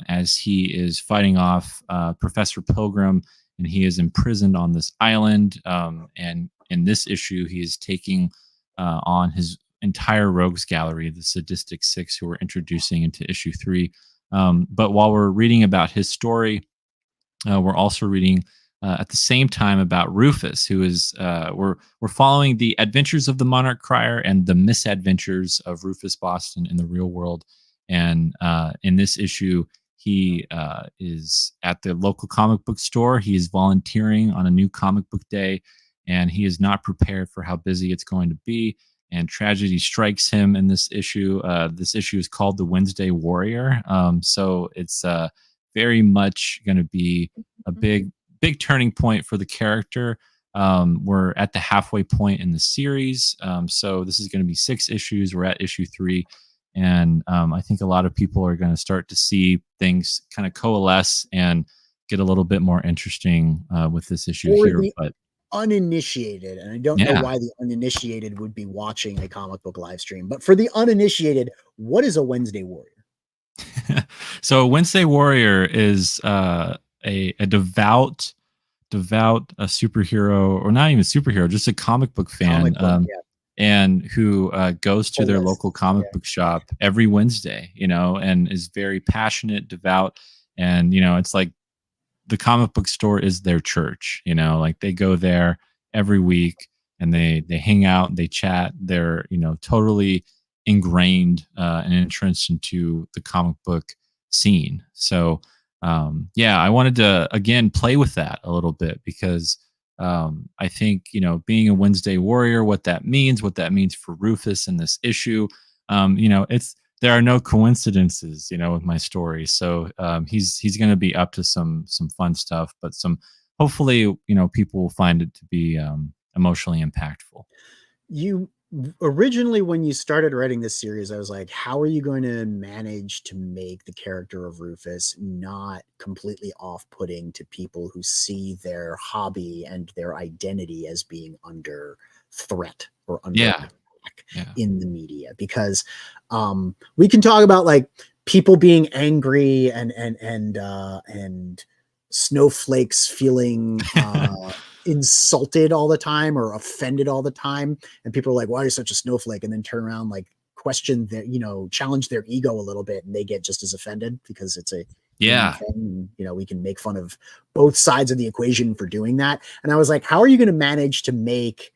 as he is fighting off Professor Pilgrim, and he is imprisoned on this island. And in this issue, he is taking on his entire rogues gallery, the Sadistic Six, who we're introducing into issue 3. But while we're reading about his story, we're also reading at the same time about Rufus, who is we're following the adventures of the Monarch Crier and the misadventures of Rufus Boston in the real world. And in this issue, he is at the local comic book store. He is volunteering on a new comic book day, and he is not prepared for how busy it's going to be. And tragedy strikes him in this issue. This issue is called The Wednesday Warrior. So it's very much going to be a big turning point for the character. We're at the halfway point in the series. So this is going to be 6 issues. We're at issue 3. And I think a lot of people are going to start to see things kind of coalesce and get a little bit more interesting with this issue here. But uninitiated, and I don't know why the uninitiated would be watching a comic book live stream, but for the uninitiated, what is a Wednesday Warrior? So a Wednesday Warrior is a devout superhero, or not even superhero, just a comic book fan, and who goes to their local comic book shop every Wednesday, you know, and is very passionate, devout, and, you know, it's like the comic book store is their church, you know, like they go there every week and they hang out and they chat. They're, you know, totally ingrained and entrenched into the comic book scene. So, I wanted to, again, play with that a little bit, because I think, you know, being a Wednesday Warrior, what that means for Rufus in this issue, you know, there are no coincidences, with my story. So he's going to be up to some fun stuff, but hopefully, people will find it to be emotionally impactful. You originally, when you started writing this series, I was like, how are you going to manage to make the character of Rufus not completely off-putting to people who see their hobby and their identity as being under threat or under attack in the media? Because we can talk about like people being angry and snowflakes feeling insulted all the time or offended all the time, and people are like, why are you such a snowflake? And then turn around, like, question their, challenge their ego a little bit, and they get just as offended because it's a thing. And, we can make fun of both sides of the equation for doing that. And I was like, how are you going to manage to make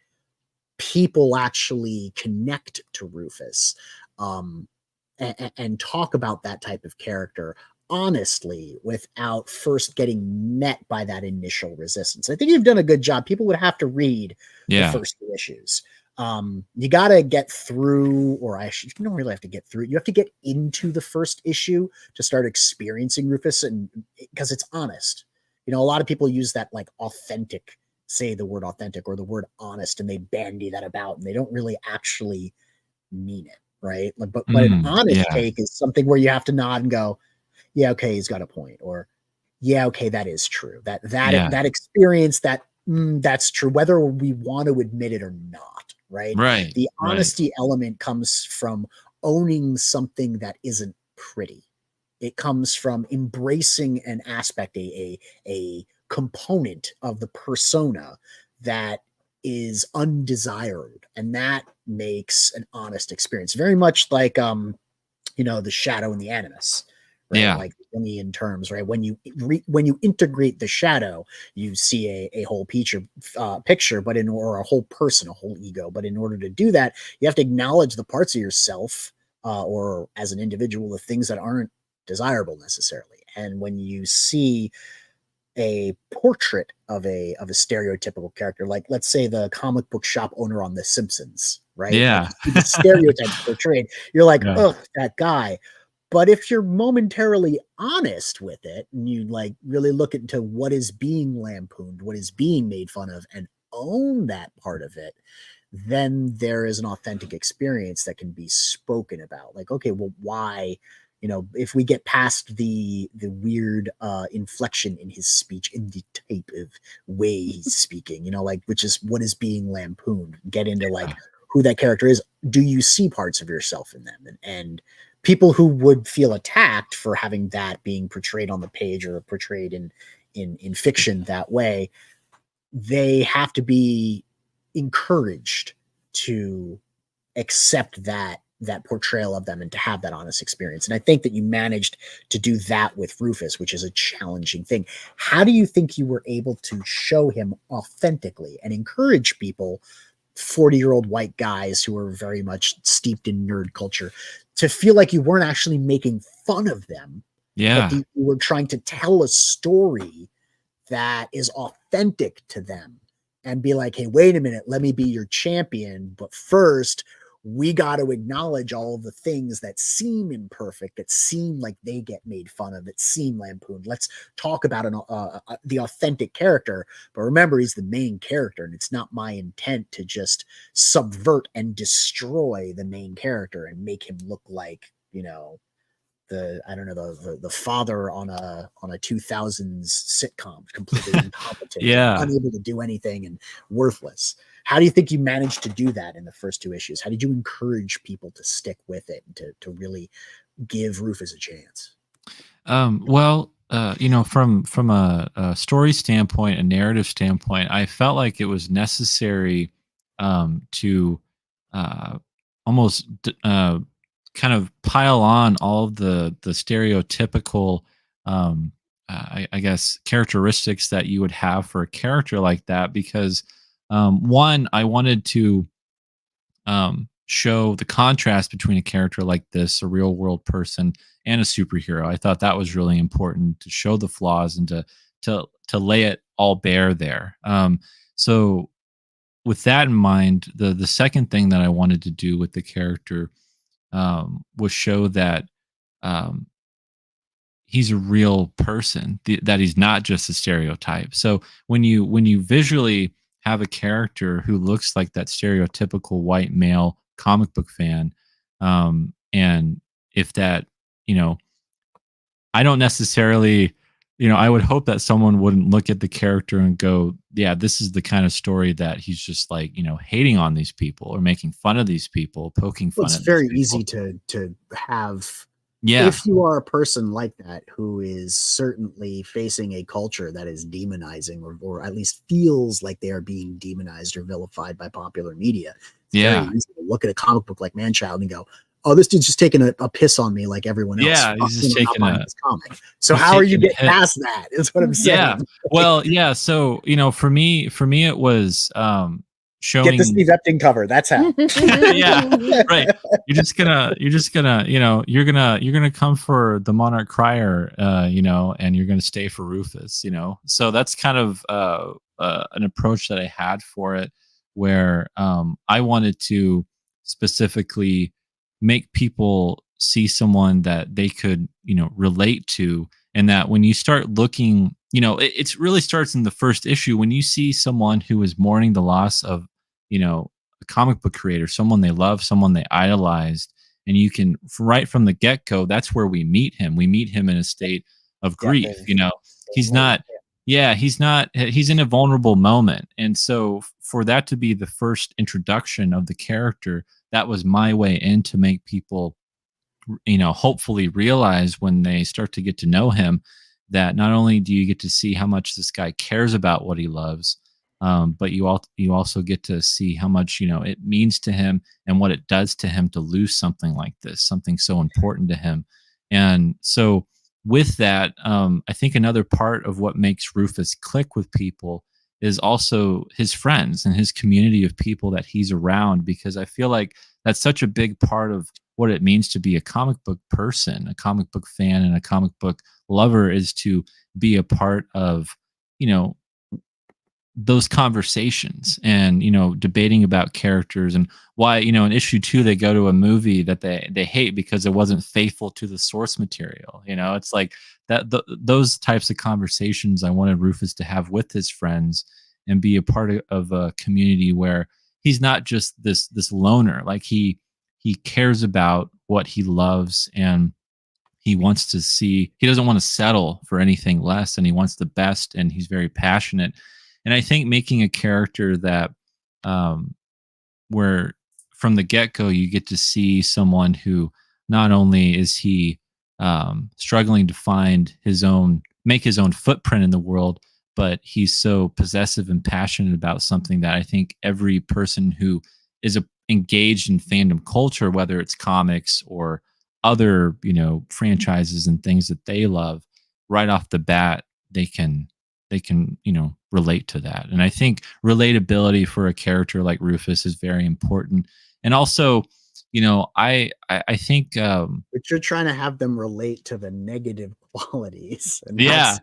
people actually connect to Rufus and talk about that type of character honestly without first getting met by that initial resistance? I think you've done a good job. People would have to read the first two issues. You got to get through, or you don't really have to get through. You have to get into the first issue to start experiencing Rufus, and because it's honest. A lot of people use that like authentic, say the word authentic or the word honest, and they bandy that about, and they don't really actually mean it, right? But an honest take is something where you have to nod and go, yeah, okay, he's got a point, or yeah, okay, that is true. That experience, that's true, whether we want to admit it or not, right? Right. The honesty element comes from owning something that isn't pretty. It comes from embracing an aspect, a component of the persona that is undesired, and that makes an honest experience. Very much like the shadow and the animus. Right? Yeah. Like in terms, right? When you integrate the shadow, you see a whole picture, but or a whole person, a whole ego. But in order to do that, you have to acknowledge the parts of yourself, or as an individual, the things that aren't desirable necessarily. And when you see a portrait of a stereotypical character, like let's say the comic book shop owner on The Simpsons, right? Yeah. Like, the stereotypes portrayed, you're like, ugh, that guy. But if you're momentarily honest with it, and you like really look into what is being lampooned, what is being made fun of, and own that part of it, then there is an authentic experience that can be spoken about. Like, okay, well, why? If we get past the weird inflection in his speech, in the type of way he's speaking, like, which is what is being lampooned, get into like who that character is. Do you see parts of yourself in them? And people who would feel attacked for having that being portrayed on the page or portrayed in fiction that way, they have to be encouraged to accept that portrayal of them and to have that honest experience. And I think that you managed to do that with Rufus, which is a challenging thing. How do you think you were able to show him authentically and encourage people, 40-year-old white guys who are very much steeped in nerd culture, to feel like you weren't actually making fun of them, but you were trying to tell a story that is authentic to them, and be like, hey, wait a minute, let me be your champion, but first we got to acknowledge all of the things that seem imperfect, that seem like they get made fun of, that seem lampooned. Let's talk about the authentic character. But remember, he's the main character, and it's not my intent to just subvert and destroy the main character and make him look like, the father on a 2000s sitcom, completely incompetent, unable to do anything and worthless. How do you think you managed to do that in the first two issues? How did you encourage people to stick with it and to really give Rufus a chance? Well, from a story standpoint, a narrative standpoint, I felt like it was necessary to almost kind of pile on all of the stereotypical, I guess, characteristics that you would have for a character like that, because one, I wanted to show the contrast between a character like this, a real world person, and a superhero. I thought that was really important to show the flaws and to lay it all bare there. So with that in mind, the second thing that I wanted to do with the character was show that um, he's a real person, that he's not just a stereotype. So when you visually have a character who looks like that stereotypical white male comic book fan, and if that, you know, I don't necessarily, I would hope that someone wouldn't look at the character and go, yeah, this is the kind of story that he's just like, hating on these people or making fun of these people, poking fun It's at very these easy people. to have. Yeah. If you are a person like that who is certainly facing a culture that is demonizing or at least feels like they are being demonized or vilified by popular media, it's very easy to look at a comic book like Manchild and go, oh, this dude's just taking a piss on me like everyone else. Yeah, he's just taking this comic. So how are you getting past that? Is what I'm saying. Yeah. Well, yeah. So, for me, it was showing, get the Steve Epting cover. That's how. Yeah, right. You're gonna come for the Monarch Crier, and you're gonna stay for Rufus, So that's kind of an approach that I had for it, where I wanted to specifically make people see someone that they could, relate to, and that when you start looking, it really starts in the first issue when you see someone who is mourning the loss of, a comic book creator, someone they love, someone they idolized, and you can, right from the get-go, that's where we meet him. We meet him in a state of grief. He's not, he's in a vulnerable moment. And so for that to be the first introduction of the character, that was my way in to make people, hopefully realize when they start to get to know him, that not only do you get to see how much this guy cares about what he loves, but you also get to see how much, it means to him and what it does to him to lose something like this, something so important to him. And so with that, I think another part of what makes Rufus click with people is also his friends and his community of people that he's around, because I feel like that's such a big part of what it means to be a comic book person, a comic book fan, and a comic book lover, is to be a part of, those conversations and, debating about characters and why, in issue 2, they go to a movie that they hate because it wasn't faithful to the source material. It's like that, those types of conversations I wanted Rufus to have with his friends and be a part of a community where he's not just this loner. Like he cares about what he loves, and he doesn't want to settle for anything less, and he wants the best, and he's very passionate. And I think making a character that, where from the get-go you get to see someone who not only is he struggling to make his own footprint in the world, but he's so possessive and passionate about something that I think every person who is engaged in fandom culture, whether it's comics or other, franchises and things that they love, right off the bat, they can relate to that. And I think relatability for a character like Rufus is very important. And also, I think but you're trying to have them relate to the negative qualities, and that's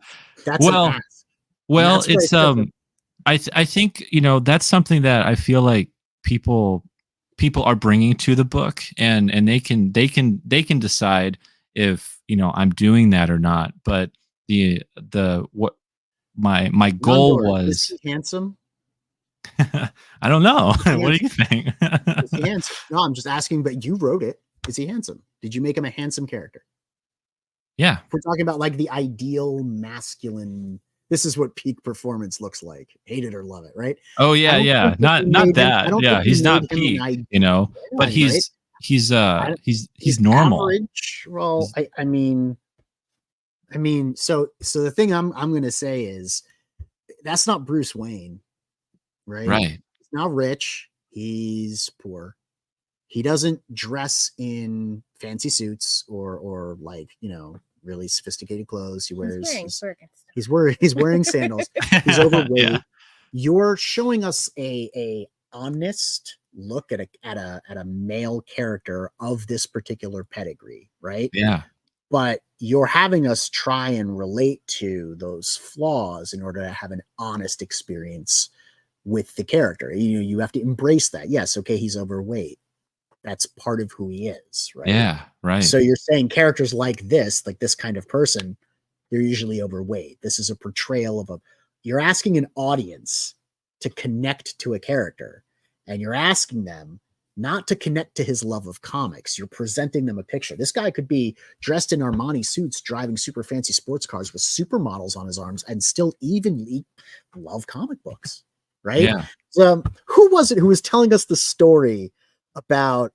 well, an ask. Well, it's I think, that's something that I feel like people are bringing to the book, and they can decide if, I'm doing that or not. But what my goal Nandor, was, is he handsome? I don't know. What do you think? Is he handsome? No, I'm just asking, but you wrote it. Is he handsome? Did you make him a handsome character? Yeah. If we're talking about like the ideal masculine, this is what peak performance looks like. Hate it or love it, right? Oh yeah. Not that. Yeah, he's not peak, but he's normal. Average. Well, I mean, so the thing I'm going to say is that's not Bruce Wayne, right? Right. He's not rich. He's poor. He doesn't dress in fancy suits or like, really sophisticated clothes. He wears, he's wearing sandals. He's overweight. Yeah. You're showing us a honest look at a male character of this particular pedigree, right? Yeah. But you're having us try and relate to those flaws in order to have an honest experience with the character. You have to embrace that. Yes, okay, he's overweight. that's part of who he is, right? Yeah, right. So you're saying characters like this kind of person, they're usually overweight. This is a portrayal of you're asking an audience to connect to a character, and you're asking them not to connect to his love of comics. You're presenting them a picture. This guy could be dressed in Armani suits, driving super fancy sports cars with supermodels on his arms, and still evenly love comic books, right? Yeah. So, who was it who was telling us the story about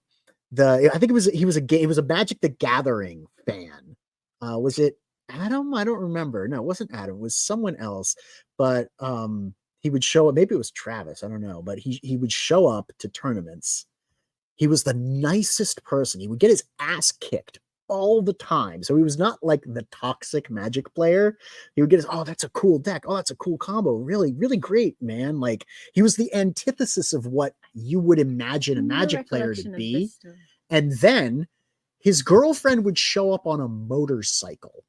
I think it was a Magic the Gathering fan. Was it Adam? I don't remember. No, it wasn't Adam. It was someone else. But he would show up. Maybe it was Travis. I don't know. But he would show up to tournaments. He was the nicest person. He would get his ass kicked all the time. So he was not like the toxic Magic player. He would get his, oh, that's a cool deck. Oh, that's a cool combo. Really, really great, man. Like, he was the antithesis of what you would imagine a Magic player to be. And then his girlfriend would show up on a motorcycle.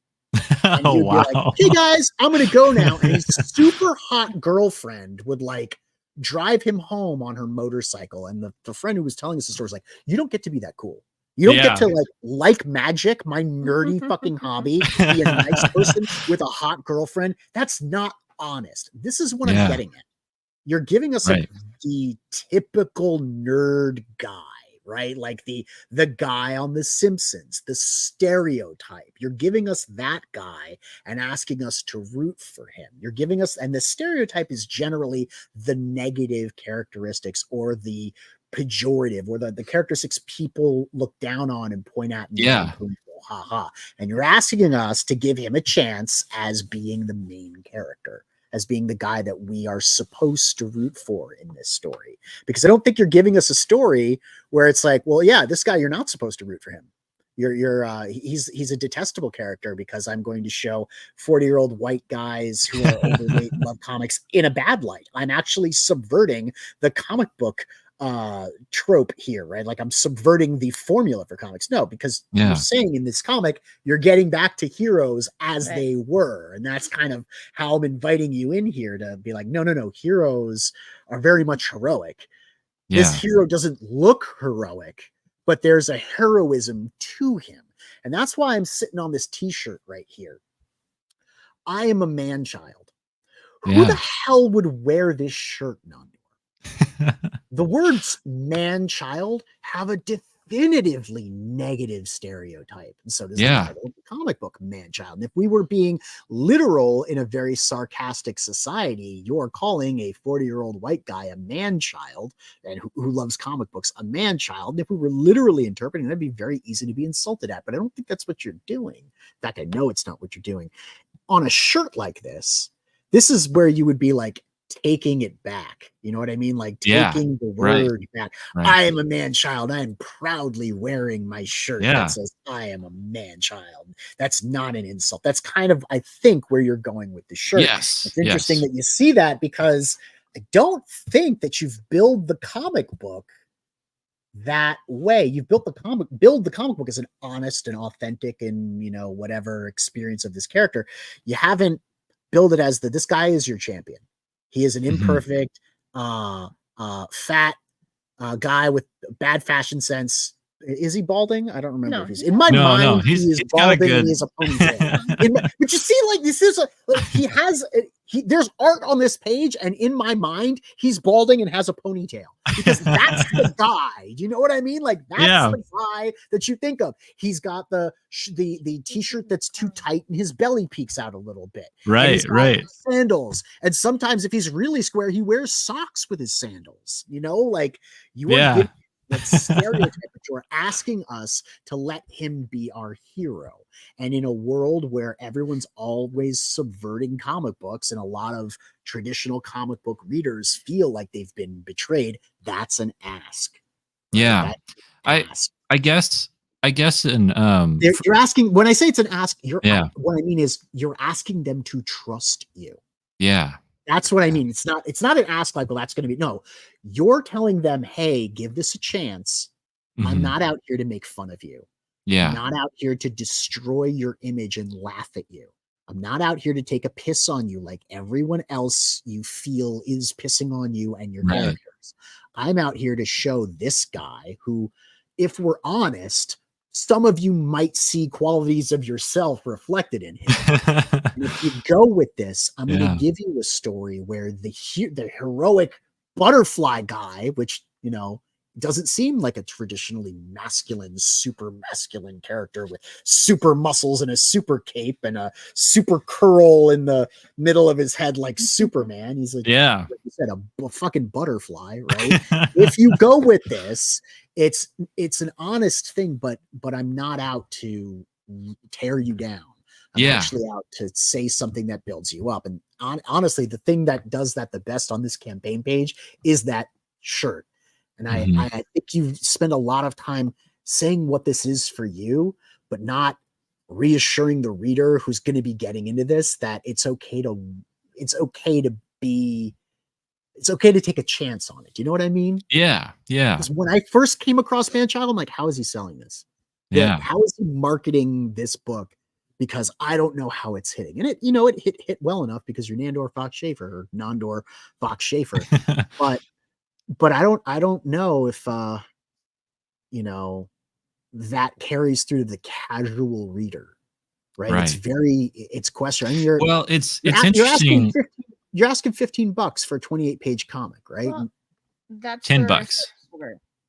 And Oh, wow. Be like, hey guys, I'm going to go now. And his super hot girlfriend would like drive him home on her motorcycle. And the friend who was telling us the story was like, you don't get to be that cool. You don't get to like Magic, my nerdy fucking hobby, be a nice person with a hot girlfriend. That's not honest. This is what I'm getting at. You're giving us the typical nerd guy, right? Like the guy on The Simpsons, the stereotype. You're giving us that guy and asking us to root for him. You're giving us, and the stereotype is generally the negative characteristics or the pejorative or the characteristics people look down on and point at. And and you're asking us to give him a chance as being the main character, as being the guy that we are supposed to root for in this story. Because I don't think you're giving us a story where it's like, well, yeah, this guy, you're not supposed to root for him. He's a detestable character because I'm going to show 40-year-old white guys who are overweight and love comics in a bad light. I'm actually subverting the comic book trope here, right? Like, I'm subverting the formula for comics. No, because you're saying in this comic, you're getting back to heroes as they were. And that's kind of how I'm inviting you in here to be like, no, heroes are very much heroic. This hero doesn't look heroic, but there's a heroism to him. And that's why I'm sitting on this t-shirt right here. I am a man-child. Who the hell would wear this shirt, Nandor? The words man-child have a definitively negative stereotype. And so does the title of the comic book, man-child. And if we were being literal in a very sarcastic society, you're calling a 40-year-old white guy a man-child and who loves comic books a man-child. And if we were literally interpreting, that'd be very easy to be insulted at. But I don't think that's what you're doing. In fact, I know it's not what you're doing. On a shirt like this is where you would be like, taking it back. You know what I mean? Like taking the word back. I am a man-child. I am proudly wearing my shirt that says I am a man-child. That's not an insult. That's kind of, I think, where you're going with the shirt. It's interesting that you see that because I don't think that you've built the comic book that way. You've build the comic book as an honest and authentic and, whatever experience of this character. You haven't built it as this guy is your champion. He is an imperfect, fat guy with bad fashion sense. Is he balding? I don't remember if he's in my mind. He's balding and he has a ponytail. But you see, like, this is there's art on this page, and in my mind, he's balding and has a ponytail because that's the guy. Do you know what I mean? Like, that's the guy that you think of. He's got the t-shirt that's too tight and his belly peeks out a little bit. Right. Sandals, and sometimes if he's really square, he wears socks with his sandals. Like you are giving that stereotype, but you're asking us to let him be our hero. And in a world where everyone's always subverting comic books and a lot of traditional comic book readers feel like they've been betrayed, that's an ask. Yeah. I guess and you're asking, when I say it's an ask, what I mean is you're asking them to trust you. Yeah. That's what I mean. It's not an ask like, well, that's going to be, no, you're telling them, hey, give this a chance. I'm not out here to make fun of you. Yeah. I'm not out here to destroy your image and laugh at you. I'm not out here to take a piss on you like everyone else you feel is pissing on you and your characters. I'm out here to show this guy who if we're honest, some of you might see qualities of yourself reflected in him. And if you go with this, I'm going to give you a story where the heroic butterfly guy, which, you know, doesn't seem like a traditionally masculine, super masculine character with super muscles and a super cape and a super curl in the middle of his head like Superman. He's like, like you said, a fucking butterfly, right? If you go with this, it's an honest thing, but I'm not out to tear you down. I'm actually out to say something that builds you up. And honestly, the thing that does that the best on this campaign page is that shirt. And I think you spend a lot of time saying what this is for you, but not reassuring the reader who's going to be getting into this that it's okay to take a chance on it. Do you know what I mean? Yeah. Yeah. Because when I first came across Manchild, I'm like, how is he selling this? Yeah. How is he marketing this book? Because I don't know how it's hitting. And it hit well enough because you're Nandor Fox Shaffer or Nandor Fox Shaffer. But I don't know if that carries through to the casual reader, right? It's question. I mean, it's interesting. You're asking $15 for a 28-page comic, right? Well, that's $10.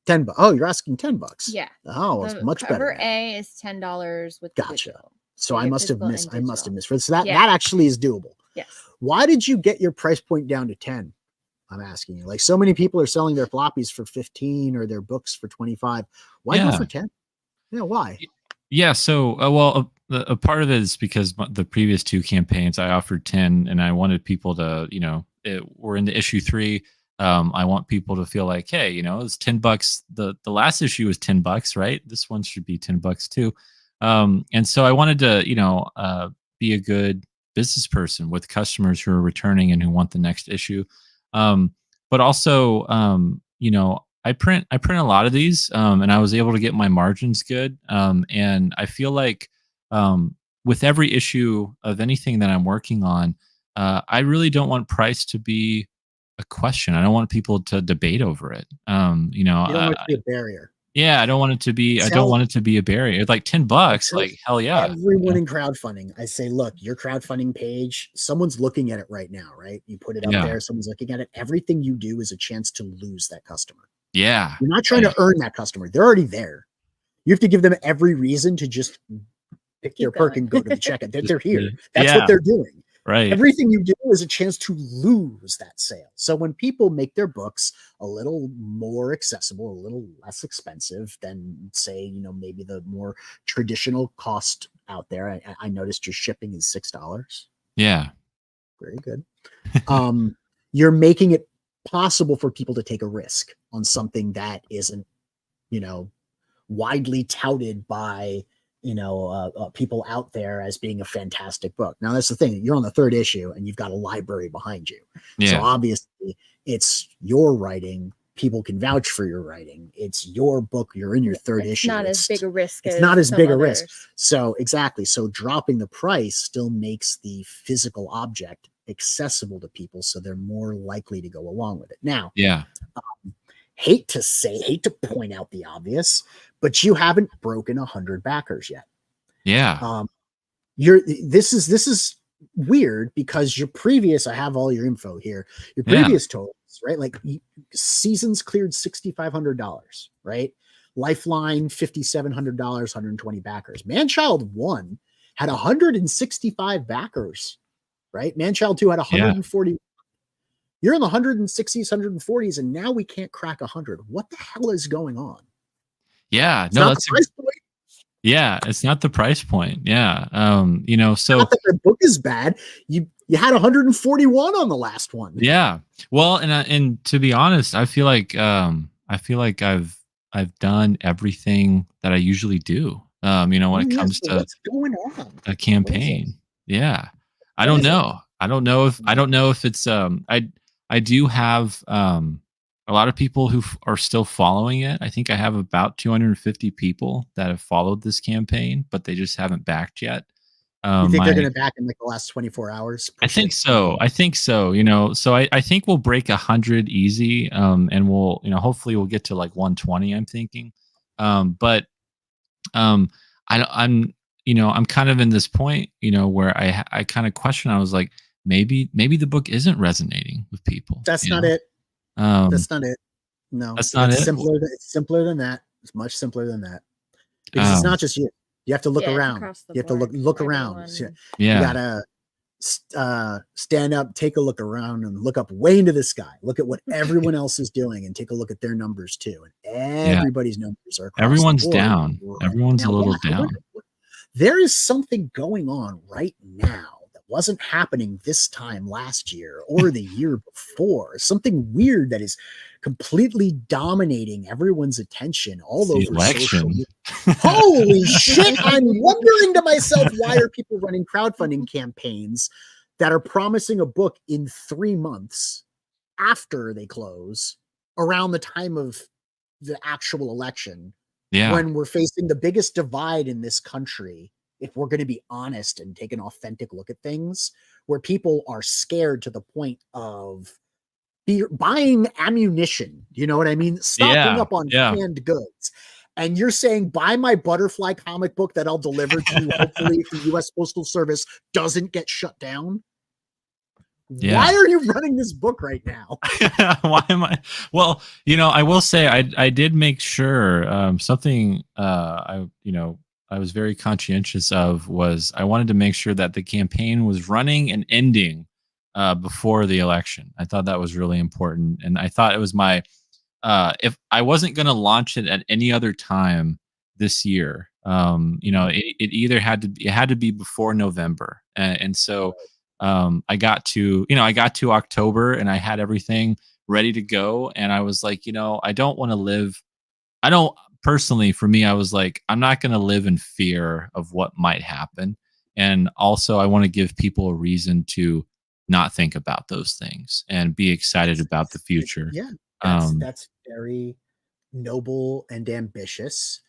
$10. Oh, you're asking $10. Yeah. Oh, it's much better. Cover A is $10 with gotcha. So I must have missed. So that Yeah. actually is doable. Yes. Why did you get your price point down to 10? I'm asking you. Like, so many people are selling their floppies for 15 or their books for 25. Why go for 10? Yeah, why? Yeah, so a part of it is because the previous two campaigns I offered 10, and I wanted people to, we're into issue 3. I want people to feel like, hey, it's $10. The last issue was $10, right? This one should be $10 too. And so I wanted to, be a good business person with customers who are returning and who want the next issue. But also, I print a lot of these, and I was able to get my margins good. And I feel like, with every issue of anything that I'm working on, I really don't want price to be a question. I don't want people to debate over it. You don't want it to be a barrier. Yeah, I don't want it to be. I don't want it to be a barrier. It's like $10. Like, hell yeah. Everyone in crowdfunding, I say, look, your crowdfunding page, someone's looking at it right now, right? You put it up there, someone's looking at it. Everything you do is a chance to lose that customer. Yeah, you're not trying to earn that customer; they're already there. You have to give them every reason to just pick their perk and go to the checkout. They're here. That's what they're doing. Right. Everything you do is a chance to lose that sale. So when people make their books a little more accessible, a little less expensive than, say, maybe the more traditional cost out there, I noticed your shipping is $6. Yeah. Very good. You're making it possible for people to take a risk on something that isn't, widely touted by people out there as being a fantastic book. Now that's the thing. You're on the 3rd issue and you've got a library behind you. Yeah. So obviously it's your writing. People can vouch for your writing. It's your book. You're in your 3rd issue. Not as big a risk. It's not as big a risk. So exactly. So dropping the price still makes the physical object accessible to people. So they're more likely to go along with it. Now, hate to point out the obvious, but you haven't broken 100 backers yet. Yeah. This is weird because your previous, I have all your info here. Your previous totals, right? Like seasons cleared $6,500, right? Lifeline $5,700, 120 backers. Manchild 1 had 165 backers, right? Manchild 2 had 140. Yeah. You're in the 160s, 140s, and now we can't crack 100. What the hell is going on? Yeah, no, that's the price point. Yeah, it's not the price point. Yeah, so not that the book is bad. You had 141 on the last one. Yeah, well, and to be honest, I feel like I've done everything that I usually do. When it comes to what's going on? A campaign. Yeah, I don't know. I don't know if it's I do have a lot of people who are still following it. I think I have about 250 people that have followed this campaign, but they just haven't backed yet. You think they're going to back in like the last 24 hours? I think so. So I think we'll break 100 easy. And we'll, hopefully we'll get to like 120, I'm thinking. But I'm I'm kind of in this point, where I kind of question. I was like, maybe the book isn't resonating with people. That's not it. That's not it. No, that's not it. It's simpler than that. It's much simpler than that. Because it's not just you. You have to look around. You have to look around. So you gotta stand up, take a look around, and look up way into the sky. Look at what everyone else is doing, and take a look at their numbers too. And everybody's numbers are across everyone's the board. down. Everyone's a little down. There is something going on right now that wasn't happening this time last year or the year before. Something weird that is completely dominating everyone's attention all over social media. Holy shit. I'm wondering to myself, why are people running crowdfunding campaigns that are promising a book in 3 months after they close, around the time of the actual election, when we're facing the biggest divide in this country, if we're going to be honest and take an authentic look at things, where people are scared to the point of buying ammunition, you know what I mean? Stocking up on canned goods. And you're saying, buy my Butterfly comic book that I'll deliver to you, hopefully, if the U.S. Postal Service doesn't get shut down. Why are you running this book right now? Why am I? Well, I will say I did make sure something I was very conscientious of was I wanted to make sure that the campaign was running and ending before the election. I thought that was really important, and I thought it was my if I wasn't going to launch it at any other time this year, it either had to be before November, and so I got to October and I had everything ready to go, and I was like, I don't want to live. I don't personally, for me, I was like, I'm not going to live in fear of what might happen, and also I want to give people a reason to not think about those things and be excited about the future. Yeah, that's very noble and ambitious.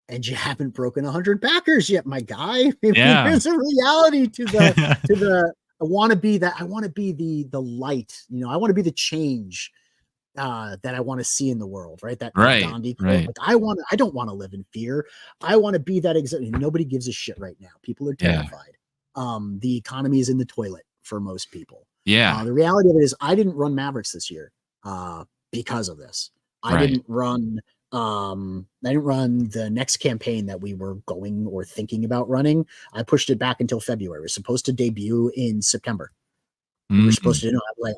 And you haven't broken 100 backers yet, my guy. There's a reality to the. I want to be the light. I want to be the change that I want to see in the world. Right. That Gandhi quote. Right. Like, I don't want to live in fear. I want to be that exactly. Nobody gives a shit right now. People are terrified. The economy is in the toilet for most people. The reality of it is I didn't run Mavericks this year because of this. I didn't run the next campaign that we were going or thinking about running. I pushed it back until February. We're supposed to debut in September. We're supposed to, I'm like,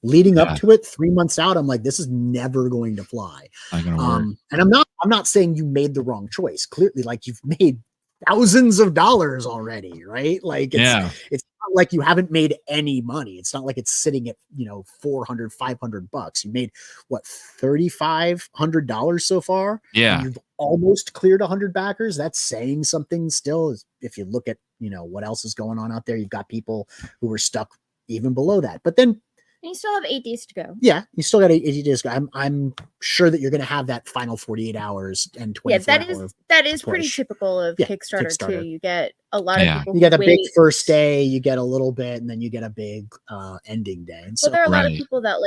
leading up to it 3 months out, I'm like, this is never going to fly. And I'm not saying you made the wrong choice. Clearly, like, you've made thousands of dollars already, right? Like, it's not like you haven't made any money. It's not like it's sitting at, $400, $500. You made what, $3,500 so far? And you've almost cleared 100 backers. That's saying something still. If you look at, what else is going on out there, you've got people who are stuck even below that. But then you still have 8 days to go. Yeah, you still got 80 days to go. I'm sure that you're going to have that final 48 hours and 24 hours. That is pretty typical of Kickstarter too. You get a lot of people. You get a big first day, you get a little bit, and then you get a big ending day. And so there are a lot of people that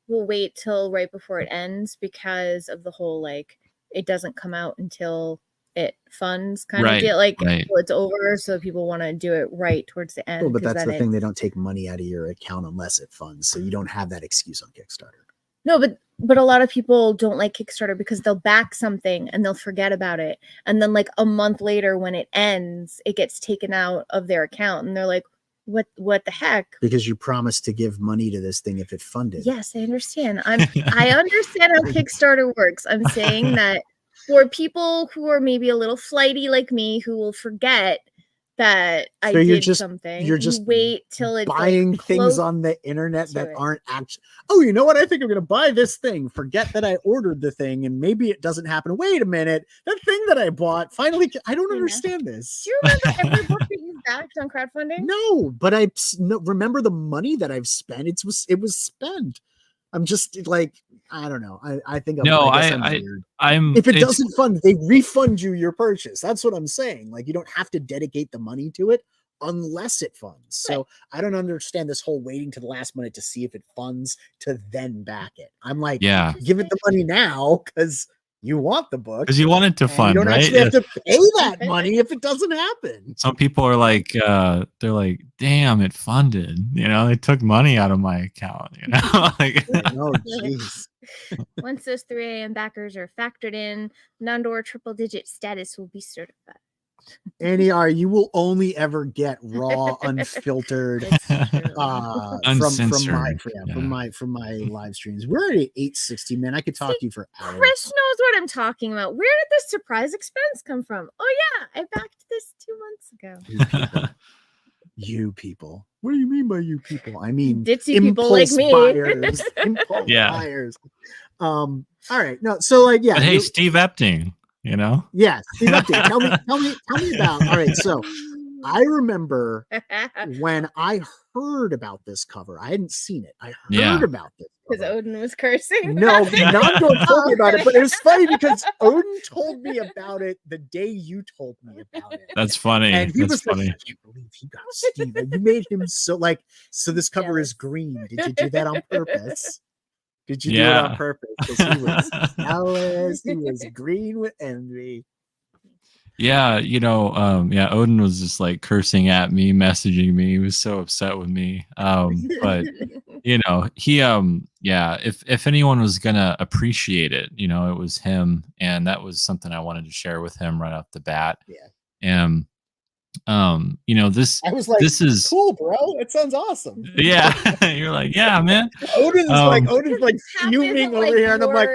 will wait till right before it ends because of the whole it doesn't come out until it funds kind of deal. It's over, so people want to do it right towards the end. Well, but that's the thing; they don't take money out of your account unless it funds, so you don't have that excuse on Kickstarter. No, but a lot of people don't like Kickstarter because they'll back something and they'll forget about it, and then a month later, when it ends, it gets taken out of their account, and they're like, "What the heck?" Because you promised to give money to this thing if it funded. Yes, I understand. I understand how Kickstarter works. I'm saying that. For people who are maybe a little flighty like me, who will forget that I did something, you're just wait till it's buying things on the internet that aren't actually. Oh, you know what? I think I'm going to buy this thing. Forget that I ordered the thing, and maybe it doesn't happen. Wait a minute, that thing that I bought finally. I don't understand this. Do you remember every book that you've backed on crowdfunding? No, but I remember the money that I've spent. It was spent. I'm just like, I don't know. I think I'm weird. If it doesn't fund, they refund you your purchase. That's what I'm saying. You don't have to dedicate the money to it unless it funds. So I don't understand this whole waiting to the last minute to see if it funds to then back it. I'm like, give it the money now, because You want the book because you want it to fund, you don't right? actually have to pay that money if it doesn't happen. Some people are like, they're like, damn, it funded. They took money out of my account. Like, oh, jeez. Once those 3 a.m. backers are factored in, Nandor triple-digit status will be certified. AR, you will only ever get raw, unfiltered, from my live streams. We're already at 860, man. I could talk to you for hours. Chris knows what I'm talking about. Where did this surprise expense come from? Oh yeah, I backed this 2 months ago. You people. What do you mean by you people? I mean ditzy people like me. Buyers. Impulse buyers. All right. No, so like, yeah. But hey, Steve Epting. Yeah, Steve Epting. Tell me about. All right, so I remember when I heard about this cover. I hadn't seen it. I heard about this because Odin was cursing. No, Nandor told me about it, but it was funny because Odin told me about it the day you told me about it. That's funny. And he was funny. Like, I can't believe you got Steve. You made him so this cover is green. Did you do that on purpose? Did you do it on purpose? Because he was jealous. He was green with envy. Yeah, Odin was just like cursing at me, messaging me. He was so upset with me. But he if anyone was gonna appreciate it, it was him, and that was something I wanted to share with him right off the bat. Yeah. And this I was like, this is cool, bro. It sounds awesome. Yeah. You're like, yeah, man. Odin's like fuming over here, and I'm like,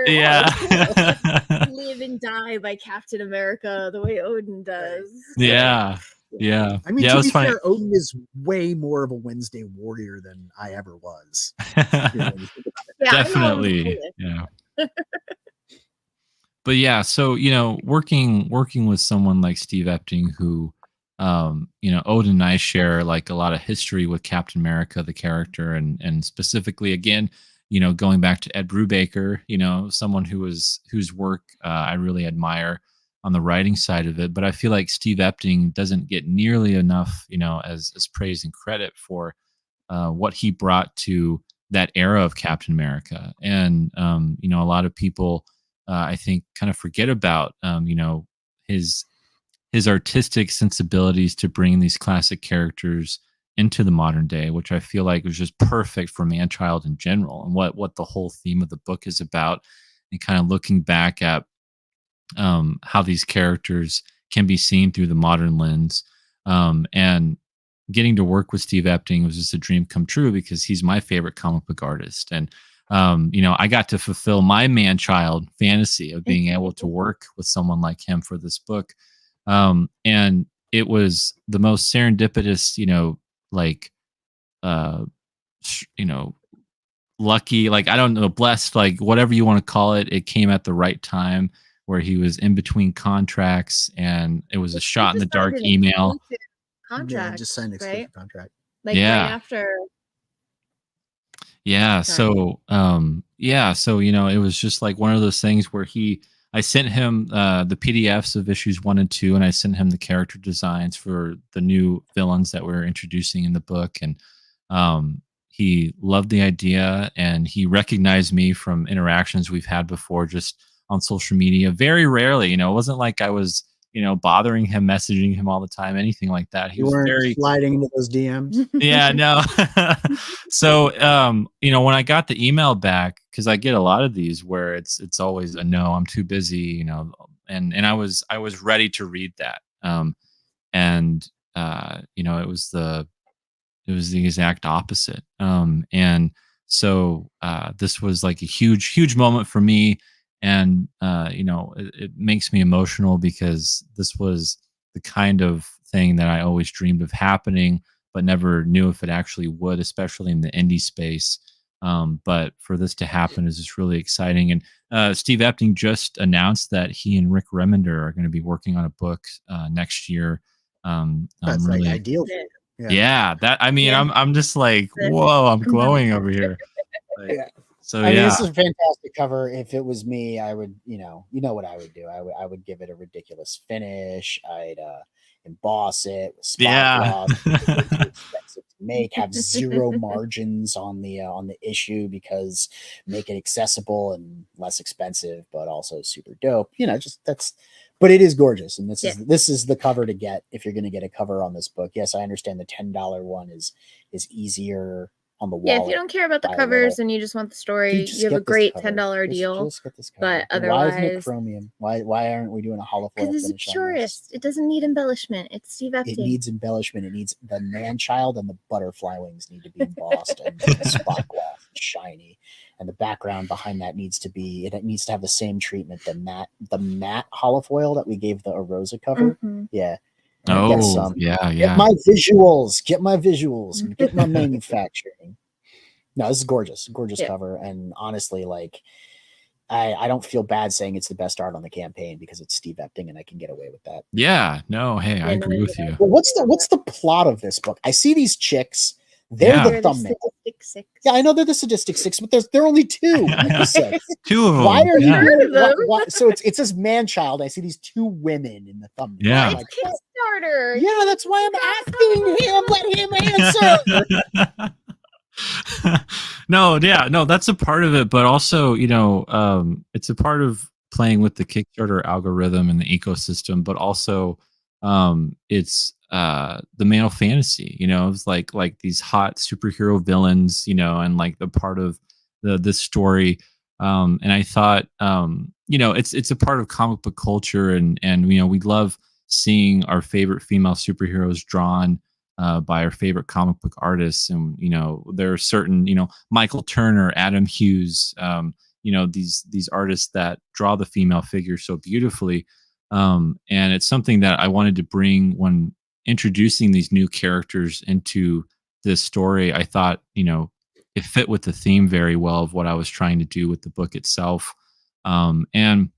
live and die by Captain America the way Odin does. Yeah. I mean, to be fair, Odin is way more of a Wednesday warrior than I ever was. Definitely. Yeah. But yeah, so working with someone like Steve Epting, who Odin and I share like a lot of history with Captain America, the character, and specifically, again, going back to Ed Brubaker, someone whose work I really admire on the writing side of it. But I feel like Steve Epting doesn't get nearly enough, as praise and credit for what he brought to that era of Captain America. And, a lot of people, I think, kind of forget about, his artistic sensibilities to bring these classic characters into the modern day, which I feel like was just perfect for Manchild in general, and what the whole theme of the book is about, and kind of looking back at how these characters can be seen through the modern lens. And getting to work with Steve Epting was just a dream come true, because he's my favorite comic book artist. And I got to fulfill my Manchild fantasy of being able to work with someone like him for this book. And it was the most serendipitous, lucky, like, I don't know, blessed, like, whatever you want to call it. It came at the right time where he was in between contracts, and it was a shot in the dark email. Contract, just signed an exclusive contract. Right after. Yeah. So, it was just like one of those things where I sent him the PDFs of issues 1 and 2, and I sent him the character designs for the new villains that we're introducing in the book. And he loved the idea, and he recognized me from interactions we've had before, just on social media. Very rarely, it wasn't like I was, bothering him, messaging him all the time, anything like that. He was very sliding into those DMs. Yeah, no. So, when I got the email back, because I get a lot of these where it's always a no, I'm too busy, and I was ready to read that. It was the exact opposite. And so this was like a huge moment for me. And, it makes me emotional, because this was the kind of thing that I always dreamed of happening, but never knew if it actually would, especially in the indie space. But for this to happen is just really exciting. And Steve Epting just announced that he and Rick Remender are going to be working on a book next year. That's really like ideal. Yeah. I'm just like, whoa, I'm glowing over here. Yeah. So I mean, this is a fantastic cover. If it was me, I would, you know what I would do. I would give it a ridiculous finish. emboss it with spot gloss, too expensive to make, have zero margins on the issue because make it accessible and less expensive, but also super dope. Just but it is gorgeous, and this is the cover to get if you're going to get a cover on this book. Yes, I understand the $10 one is easier on the wall. Yeah, if you don't care about the covers and you just want the story, you have a great $10 deal. Just get this cover. But otherwise, why isn't it chromium? Why aren't we doing a holofoil? Because it's a purist. It doesn't need embellishment. It's Steve Epting. It needs embellishment. It needs the Manchild and the butterfly wings need to be embossed and spot glass and shiny. And the background behind that needs to have the same treatment the matte holofoil that we gave the Arosa cover. Mm-hmm. Yeah. Yeah. Get my visuals. Get my manufacturing. No, this is gorgeous cover. And honestly, like, I don't feel bad saying it's the best art on the campaign because it's Steve Epting and I can get away with that. Yeah, no, hey, I agree with you. But what's the plot of this book? I see these chicks. They're the thumbnail. Yeah, I know they're the sadistic six, but there are only two. Two of them. Why are you? So it says Manchild. I see these two women in the thumbnail. Yeah, it's Kickstarter. Yeah, that's why I'm asking him. Let him answer. No, that's a part of it, but also, it's a part of playing with the Kickstarter algorithm and the ecosystem, but also, it's the male fantasy, it's like these hot superhero villains, and like the part of this story. And I thought, it's a part of comic book culture, and we love seeing our favorite female superheroes drawn by our favorite comic book artists. And, there are certain, Michael Turner, Adam Hughes, these artists that draw the female figure so beautifully. And it's something that I wanted to bring when introducing these new characters into this story. I thought, it fit with the theme very well of what I was trying to do with the book itself. And,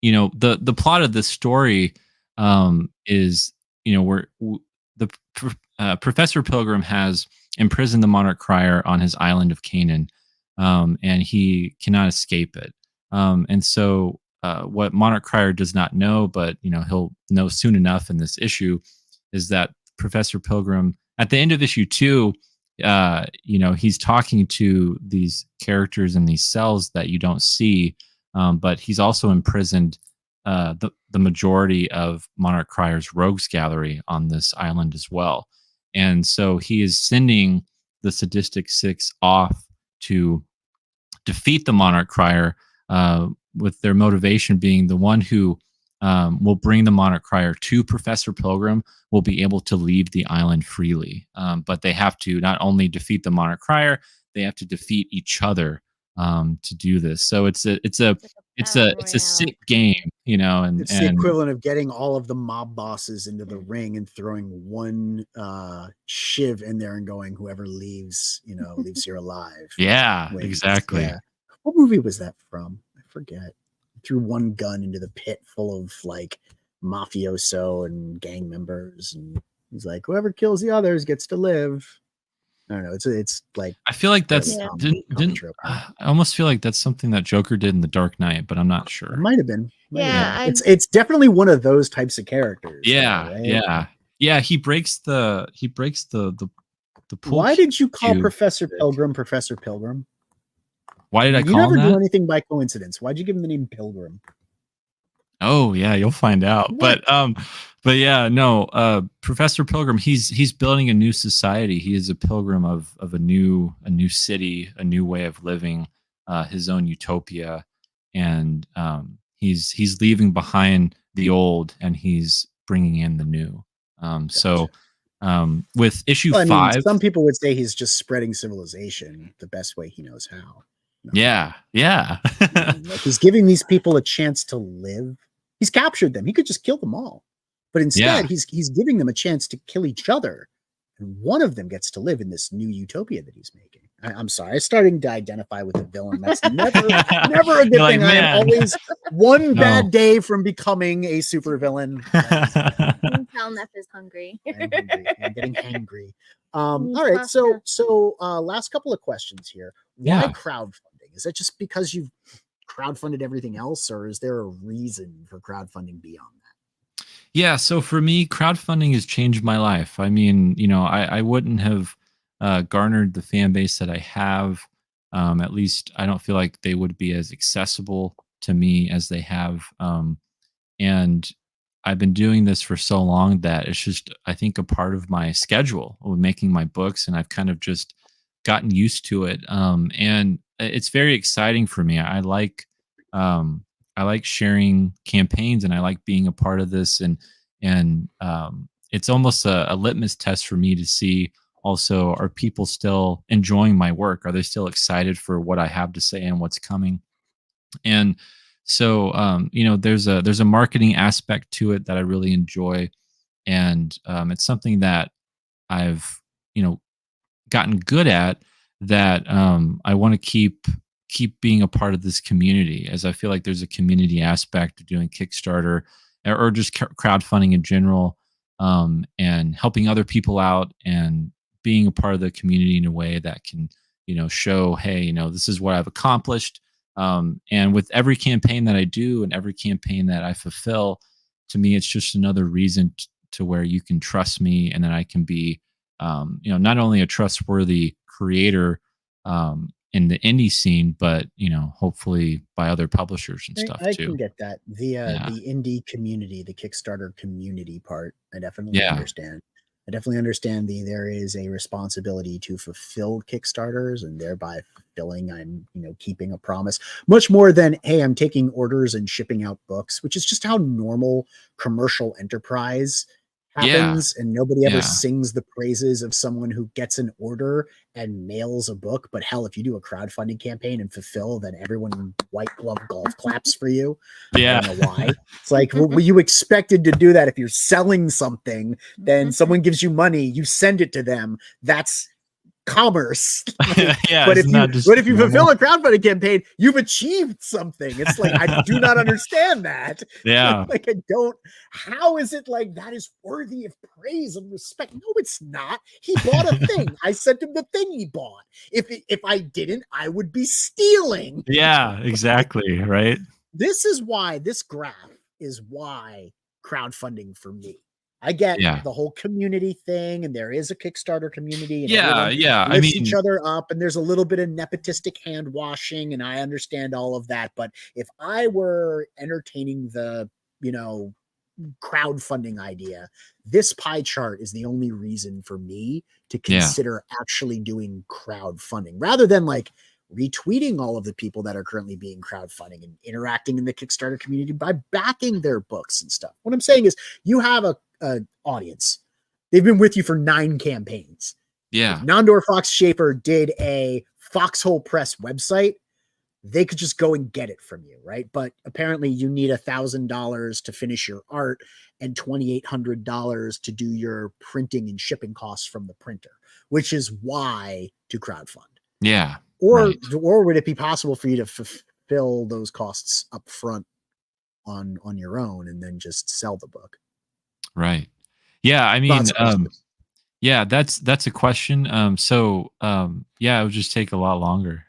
the plot of this story is, Professor Pilgrim has imprisoned the Monarch Crier on his island of Canaan, and he cannot escape it. And so what Monarch Crier does not know, but he'll know soon enough in this issue, is that Professor Pilgrim, at the end of issue 2, he's talking to these characters in these cells that you don't see, but he's also imprisoned the majority of Monarch Crier's rogues gallery on this island as well. And so he is sending the Sadistic Six off to defeat the Monarch Crier, with their motivation being the one who will bring the Monarch Crier to Professor Pilgrim will be able to leave the island freely. But they have to not only defeat the Monarch Crier, they have to defeat each other to do this. So it's a sick game, and it's the equivalent of getting all of the mob bosses into the ring and throwing one shiv in there and going, whoever leaves here alive. Yeah, wins. Exactly. Yeah. What movie was that from? I forget. Threw one gun into the pit full of like mafioso and gang members, and he's like, whoever kills the others gets to live. I don't know. It's like, I feel like that's I almost feel like that's something that Joker did in The Dark Knight, but I'm not sure. It might have been. Yeah, it's definitely one of those types of characters. Yeah, right? yeah. He breaks the pool. Why did you call Professor Pilgrim Professor Pilgrim? Why did I call him that? You never do anything by coincidence. Why'd you give him the name Pilgrim? Oh yeah, you'll find out. What? But yeah, no. Professor Pilgrim, he's building a new society. He is a pilgrim of a new city, a new way of living, his own utopia, and he's leaving behind the old and he's bringing in the new. Gotcha. So with issue 5, some people would say he's just spreading civilization the best way he knows how. No. Yeah. Like he's giving these people a chance to live. He's captured them. He could just kill them all. But instead, he's giving them a chance to kill each other. And one of them gets to live in this new utopia that he's making. I'm sorry. I'm starting to identify with the villain. That's never a good thing. I am always one bad day from becoming a super villain. Tell Neff is hungry. I'm getting hangry. All right. So last couple of questions here. Why crowdfunding? Is that just because you've crowdfunded everything else, or is there a reason for crowdfunding beyond that? Yeah, so for me, crowdfunding has changed my life. I mean, I wouldn't have garnered the fan base that I have. At least I don't feel like they would be as accessible to me as they have. And I've been doing this for so long that it's just, I think, a part of my schedule of making my books, and I've kind of just gotten used to it. And it's very exciting for me. Um, I like sharing campaigns, and I like being a part of this, and it's almost a litmus test for me to see also, are people still enjoying my work? Are they still excited for what I have to say and what's coming? And so, there's a marketing aspect to it that I really enjoy, and it's something that I've you know gotten good at, that I want to keep being a part of this community, as I feel like there's a community aspect to doing Kickstarter, or just crowdfunding in general, and helping other people out and being a part of the community in a way that can show, hey, this is what I've accomplished. And with every campaign that I do and every campaign that I fulfill, to me it's just another reason to where you can trust me, and then I can be not only a trustworthy creator in the indie scene, but hopefully by other publishers and stuff I can too. get that. Yeah. The indie community, the Kickstarter community part, I definitely Yeah. understand. I definitely understand there is a responsibility to fulfill Kickstarters, and thereby fulfilling, I'm keeping a promise, much more than, hey, I'm taking orders and shipping out books, which is just how normal commercial enterprise Yeah. happens, and nobody ever Yeah. sings the praises of someone who gets an order and mails a book. But hell, if you do a crowdfunding campaign and fulfill, then everyone in white glove golf claps for you. I Yeah. don't know why. It's like, well, you expected to do that if you're selling something, then someone gives you money, you send it to them. That's commerce. Yeah. But Isn't that just if you fulfill normal? a crowdfunding campaign, you've achieved something. It's like, I do not understand that. Yeah. Like, I don't. How is it like that is worthy of praise and respect? No, it's not. He bought a thing. I sent him the thing he bought. If I didn't, I would be stealing. Yeah, exactly. Right. This graph is why crowdfunding for me. I get Yeah. the whole community thing, and there is a Kickstarter community, and Yeah. everyone Yeah. I lifts each mean, other up, and there's a little bit of nepotistic hand washing, and I understand all of that. But if I were entertaining the, crowdfunding idea, this pie chart is the only reason for me to yeah. consider actually doing crowdfunding, rather than like retweeting all of the people that are currently being crowdfunding and interacting in the Kickstarter community by backing their books and stuff. What I'm saying is, you have a audience. They've been with you for 9 campaigns. Yeah. If Nandor Fox Shaffer did a Foxhole Press website, they could just go and get it from you, right? But apparently you need $1,000 to finish your art and $2,800 to do your printing and shipping costs from the printer, which is why to crowdfund. Yeah. Or Right. would it be possible for you to fulfill those costs up front on your own and then just sell the book? Right. Yeah. I mean, Thoughts, questions? yeah, that's a question. Yeah, it would just take a lot longer.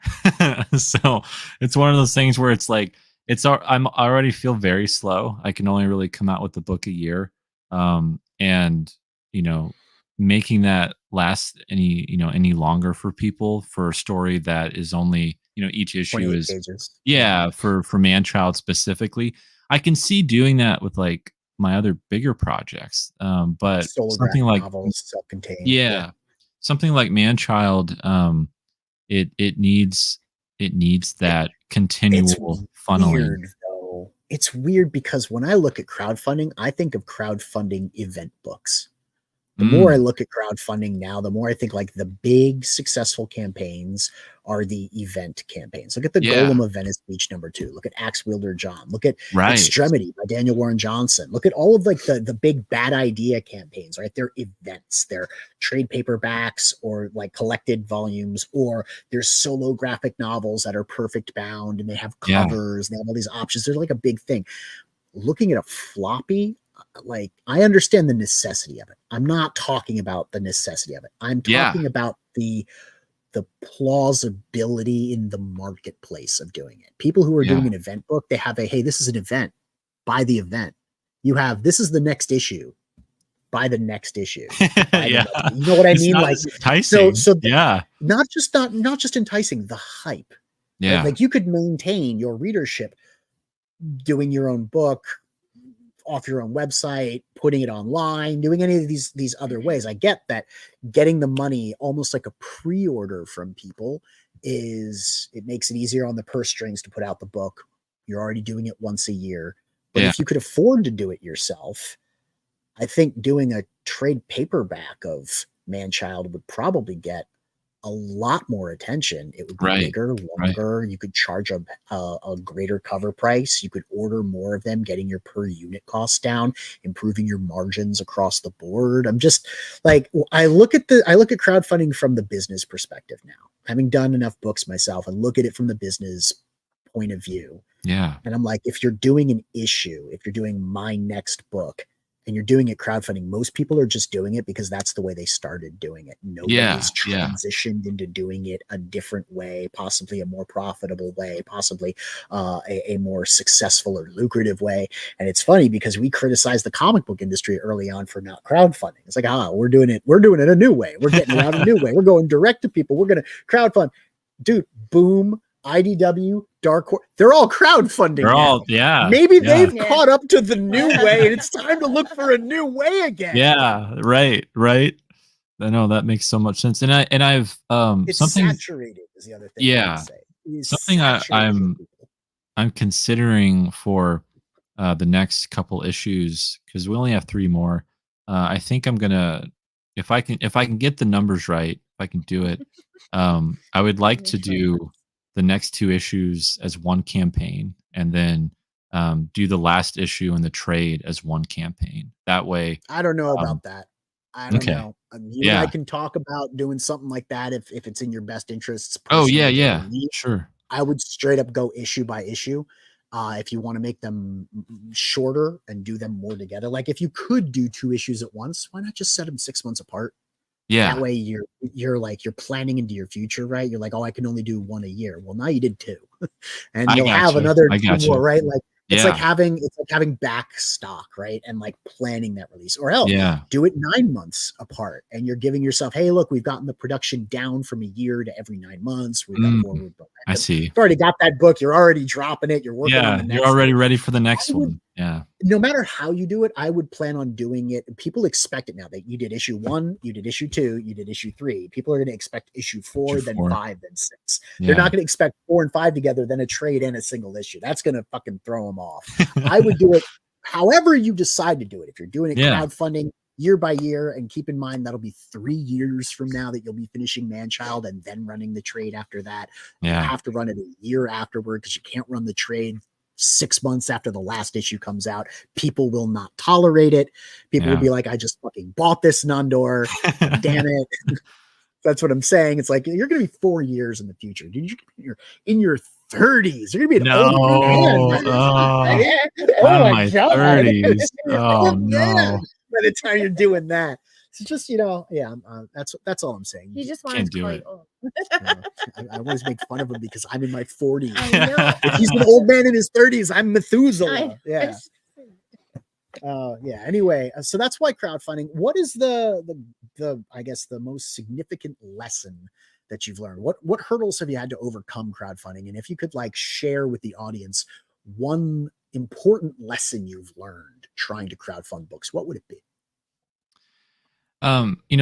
So it's one of those things where it's like I already feel very slow. I can only really come out with the book a year, and you know, making that last any longer for people, for a story that is only each issue 28 is, pages. yeah, for Manchild specifically. I can see doing that with like my other bigger projects, but Solo something graphic like, novels, self-contained. Yeah. yeah, something like Manchild, it needs that It's continual funneling. weird though. It's weird because when I look at crowdfunding, I think of crowdfunding event books. The more I Mm, look at crowdfunding now, the more I think like the big successful campaigns are the event campaigns. Look at the yeah, Golem of Venice Beach #2. Look at Axe Wielder John. Look at right. Extremity by Daniel Warren Johnson. Look at all of like the big bad idea campaigns, right? They're events. They're trade paperbacks or like collected volumes, or there's solo graphic novels that are perfect bound and they have Yeah, covers. They have all these options. They're like a big thing. Looking at a floppy, like, I understand the necessity of it. I'm not talking about the necessity of it. I'm yeah, talking about the plausibility in the marketplace of doing it. People who are yeah, doing an event book, they have a, hey, this is an event. Buy the event. You have, this is the next issue. Buy the next issue. Yeah. You know what I mean? Like, enticing. Yeah. Not just enticing, the hype. Yeah. Right? Like, you could maintain your readership doing your own book off your own website, putting it online, doing any of these other ways. I get that getting the money almost like a pre-order from people it makes it easier on the purse strings to put out the book. You're already doing it once a year. But if you could afford to do it yourself, I think doing a trade paperback of Manchild would probably get a lot more attention. It would be bigger, longer. You could charge a greater cover price. You could order more of them, getting your per unit costs down, improving your margins across the board. I'm just like, I look at crowdfunding from the business perspective now. Having done enough books myself, I look at it from the business point of view. Yeah. And I'm like, if you're doing an issue, if you're doing my next book, and you're doing it crowdfunding, most people are just doing it because that's the way they started doing it. Nobody's transitioned into doing it a different way, possibly a more profitable way, possibly a more successful or lucrative way. And it's funny because we criticized the comic book industry early on for not crowdfunding. It's like, we're doing it a new way. We're getting around a new way. We're going direct to people. We're going to crowdfund. Dude, Boom, IDW, Dark Horse, they're all crowdfunding. They're all, Maybe they've caught up to the new way, and it's time to look for a new way again. Yeah, right. I know that makes so much sense. And I've it's something saturated is the other thing. Yeah, something I'm considering for the next couple issues, because we only have 3 more. I think I'm gonna, if I can get the numbers right, if I can do it, I would like to do the next 2 issues as one campaign, and then do the last issue in the trade as one campaign. That way, I don't know about that. I don't know. You and I can talk about doing something like that if it's in your best interests. Oh yeah, sure. I would straight up go issue by issue. If you want to make them shorter and do them more together, like if you could do 2 issues at once, why not just set them 6 months apart? Yeah. That way you're planning into your future, right? You're like, I can only do 1 a year. Well, now you did 2. And you'll have another 2 more, right? Like it's like having back stock, right? And like planning that release. Or hell, do it 9 months apart. And you're giving yourself, hey, look, we've gotten the production down from a year to every 9 months. We've got forward momentum. I see. You've already got that book. You're already dropping it. You're working on the next you're already ready for the next one. Yeah. No matter how you do it, I would plan on doing it. People expect it now that you did issue 1, you did issue 2, you did issue 3. People are going to expect issue 4, then 5, then 6. They're not going to expect 4 and 5 together, then a trade and a single issue. That's going to fucking throw them off. I would do it however you decide to do it. If you're doing it crowdfunding year by year, and keep in mind that'll be 3 years from now that you'll be finishing Manchild and then running the trade after that. You have to run it a year afterward because you can't run the trade 6 months after the last issue comes out. People will not tolerate it. People will be like, I just fucking bought this, Nandor. Damn it. That's what I'm saying. It's like, you're going to be 4 years in the future. Dude, you're in your 30s. You're going to be an old man. My 30s. Oh, no. By the time you're doing that. So just, that's all I'm saying. He just wants to call you old. I always make fun of him because I'm in my 40s. I know. If he's an old man in his 30s, I'm Methuselah. Anyway, so that's why crowdfunding. What is the I guess the most significant lesson that you've learned? What hurdles have you had to overcome crowdfunding? And if you could like share with the audience one important lesson you've learned trying to crowdfund books, what would it be?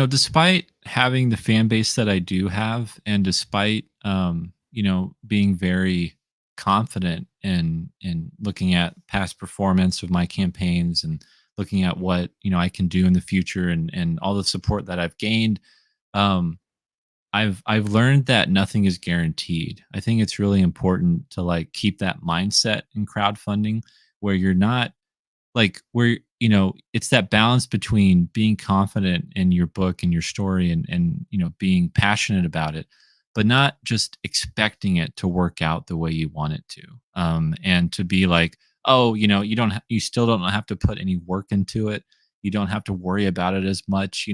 Despite having the fan base that I do have, and despite being very confident in looking at past performance of my campaigns and looking at what I can do in the future and all the support that I've gained, I've learned that nothing is guaranteed. I think it's really important to like keep that mindset in crowdfunding where you're not like it's that balance between being confident in your book and your story and being passionate about it, but not just expecting it to work out the way you want it to. And to be like, you still don't have to put any work into it. You don't have to worry about it as much.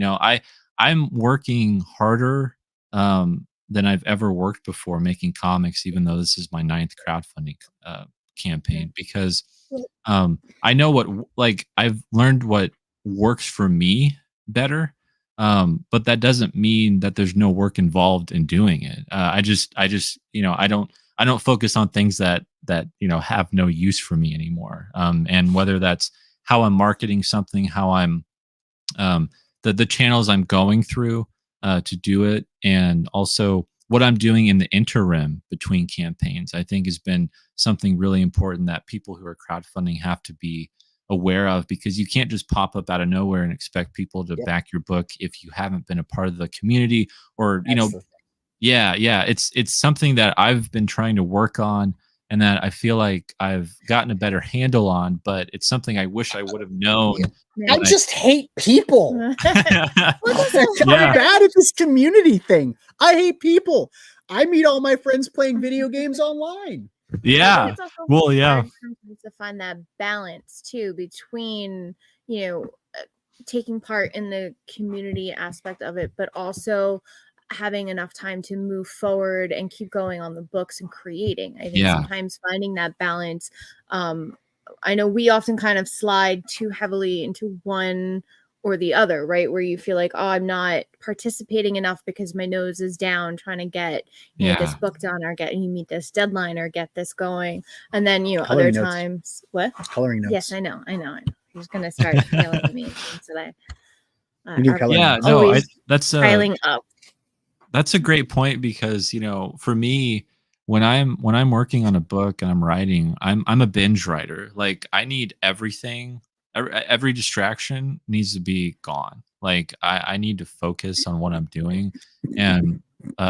I'm working harder than I've ever worked before making comics, even though this is my 9th crowdfunding campaign, because I know what, like, I've learned what works for me better. But that doesn't mean that there's no work involved in doing it. I just, I don't focus on things that have no use for me anymore. And whether that's how I'm marketing something, how I'm the channels I'm going through to do it, and also what I'm doing in the interim between campaigns, I think has been something really important that people who are crowdfunding have to be aware of, because you can't just pop up out of nowhere and expect people to back your book if you haven't been a part of the community, or it's something that I've been trying to work on and that I feel like I've gotten a better handle on, but it's something I wish I would have known. I just hate people. I'm Yeah. bad at this community thing. I hate people. I meet all my friends playing video games online. Yeah. Well, yeah. To find that balance too between, taking part in the community aspect of it, but also having enough time to move forward and keep going on the books and creating. I think sometimes finding that balance. I know we often kind of slide too heavily into one or the other, right? Where you feel like, oh, I'm not participating enough because my nose is down trying to get this book done, or you meet this deadline, or get this going. And then, Coloring other notes. times, what? Coloring notes. Yes, I know. I'm just going to start yelling at me so that that's piling up. That's a great point, because, for me, when I'm working on a book and I'm writing, I'm a binge writer. Like, I need everything. Every distraction needs to be gone. Like, I need to focus on what I'm doing, and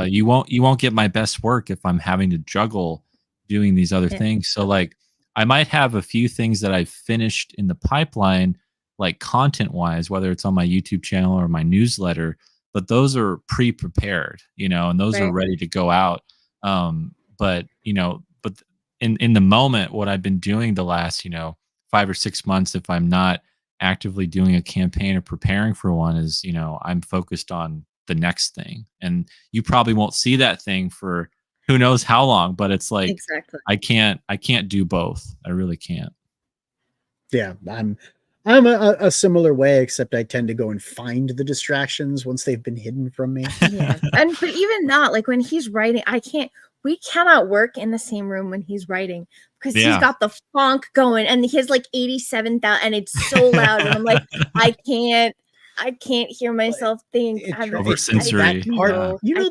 you won't get my best work if I'm having to juggle doing these other things. So, like, I might have a few things that I've finished in the pipeline, like content wise, whether it's on my YouTube channel or my newsletter, but those are pre-prepared, and those are ready to go out. But in the moment, what I've been doing the last, 5 or 6 months, if I'm not actively doing a campaign or preparing for one, is, I'm focused on the next thing. And you probably won't see that thing for who knows how long, but it's like, I can't do both. I really can't. Yeah. I'm a similar way, except I tend to go and find the distractions once they've been hidden from me. Yeah. But even not, like, when he's writing, we cannot work in the same room when he's writing, because he's got the funk going and he has like 87,000 and it's so loud. And I'm like, I can't hear myself think. Oversensory. That part of your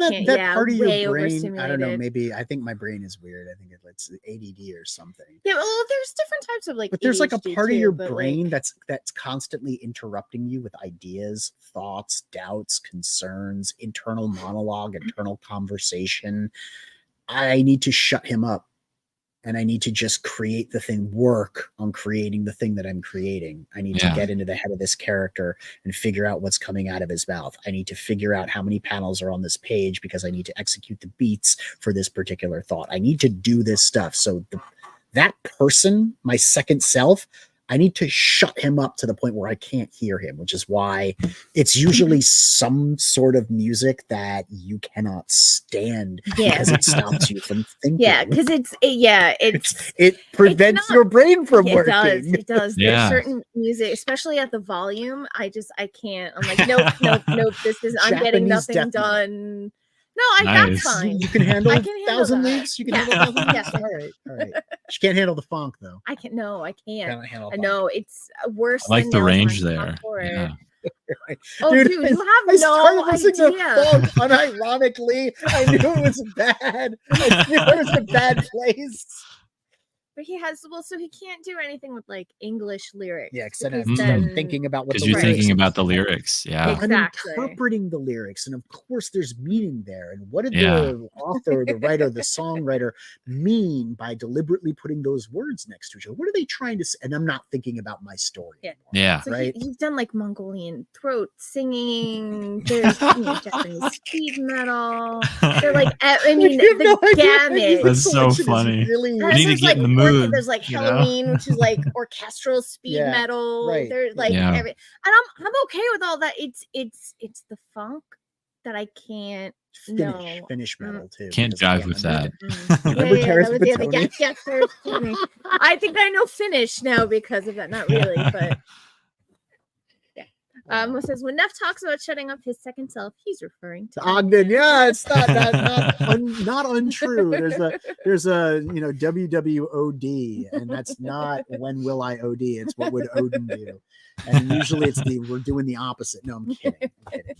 brain, I don't know, maybe I think my brain is weird. I think it's ADD or something. Yeah, well, there's different types of but there's like a part of your brain that's constantly interrupting you with ideas, thoughts, doubts, concerns, internal monologue, internal conversation. I need to shut him up. And I need to just create the thing, work on creating the thing that I'm creating. I need to get into the head of this character and figure out what's coming out of his mouth. I need to figure out how many panels are on this page, because I need to execute the beats for this particular thought. I need to do this stuff. So that person, my second self, I need to shut him up to the point where I can't hear him, which is why it's usually some sort of music that you cannot stand, because it stops you from thinking. Yeah, because it prevents your brain from working. It does. There's certain music, especially at the volume, I can't. I'm like, nope, this is, I'm getting nothing done. No, that's fine. You can handle 1,000 Leagues? You can handle 1,000 Leagues? All right. She can't handle the funk, though. I can't. No, I can't. Handle no, it's worse. I like the range there. Yeah. Oh, dude, you have no idea. To funk unironically. I knew it was bad. I knew it was a bad place. But he has, so he can't do anything with like English lyrics. Yeah, except I'm thinking about what you're thinking about the lyrics. Yeah, exactly. I'm interpreting the lyrics, and of course, there's meaning there. And what did the author, the writer, the songwriter mean by deliberately putting those words next to each other? What are they trying to say? And I'm not thinking about my story. Yeah. So right. He's done like Mongolian throat singing. There's Japanese speed metal. They're like, the gamut. That's so funny. Really, you need to get in the mood. There's like Halloween, which is like orchestral speed metal. Right. There's like every, and I'm okay with all that. It's the funk that I can't Finish metal too. Can't jive with that. That was the other yes. I think I know Finnish now because of that. Not really, but yeah. Mo says when Neff talks about shutting up his second self, he's referring to Ogden. Yeah, it's not untrue. There's a WWOD, and that's not when will I OD. It's what would Odin do. And usually we're doing the opposite. No, I'm kidding.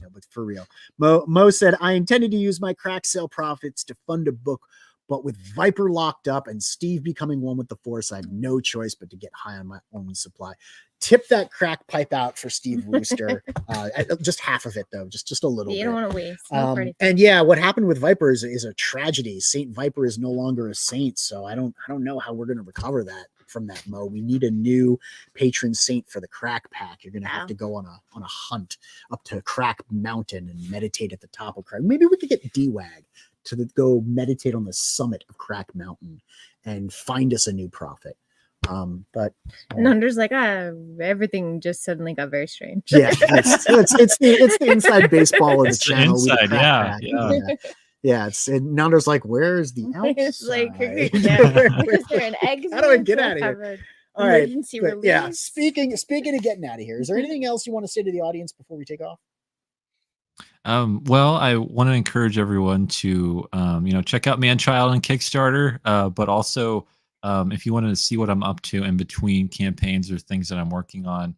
No, but for real. Mo said, I intended to use my crack sale profits to fund a book, but with Viper locked up and Steve becoming one with the Force, I have no choice but to get high on my own supply. Tip that crack pipe out for Steve Wooster. Just half of it though, just a little bit. You don't want to waste. And yeah, what happened with Viper is a tragedy. Saint Viper is no longer a saint, so I don't know how we're going to recover that from that, Mo. We need a new patron saint for the crack pack. You're going to have to go on a hunt up to Crack Mountain and meditate at the top of Crack. Maybe we could get D-Wag to go meditate on the summit of Crack Mountain and find us a new prophet. But Nandor's like, everything just suddenly got very strange. Yeah, it's the inside baseball of the channel. Inside, yeah. And Nandor's like, where's the outside? It's like, is there an exit? How do I get out of here? All right. Release? Yeah. Speaking of getting out of here, is there anything else you want to say to the audience before we take off? Well, I want to encourage everyone to, check out Manchild on Kickstarter, but also, if you want to see what I'm up to in between campaigns or things that I'm working on,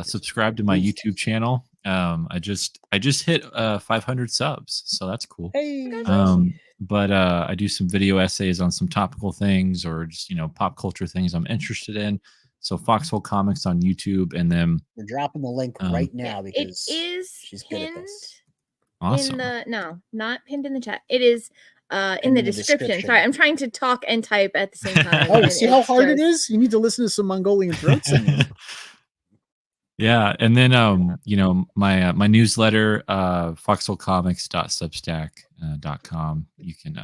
subscribe to my YouTube channel. I just hit 500 subs, so that's cool. Hey, but I do some video essays on some topical things or just pop culture things I'm interested in. So Foxhole Comics on YouTube, and then we're dropping the link right now because it is she's good at this. Awesome. Not pinned in the chat. It is in the description. Sorry, I'm trying to talk and type at the same time. Oh, see how hard it is? You need to listen to some Mongolian throat singing. Yeah, and then my newsletter, foxholecomics.substack.com. You can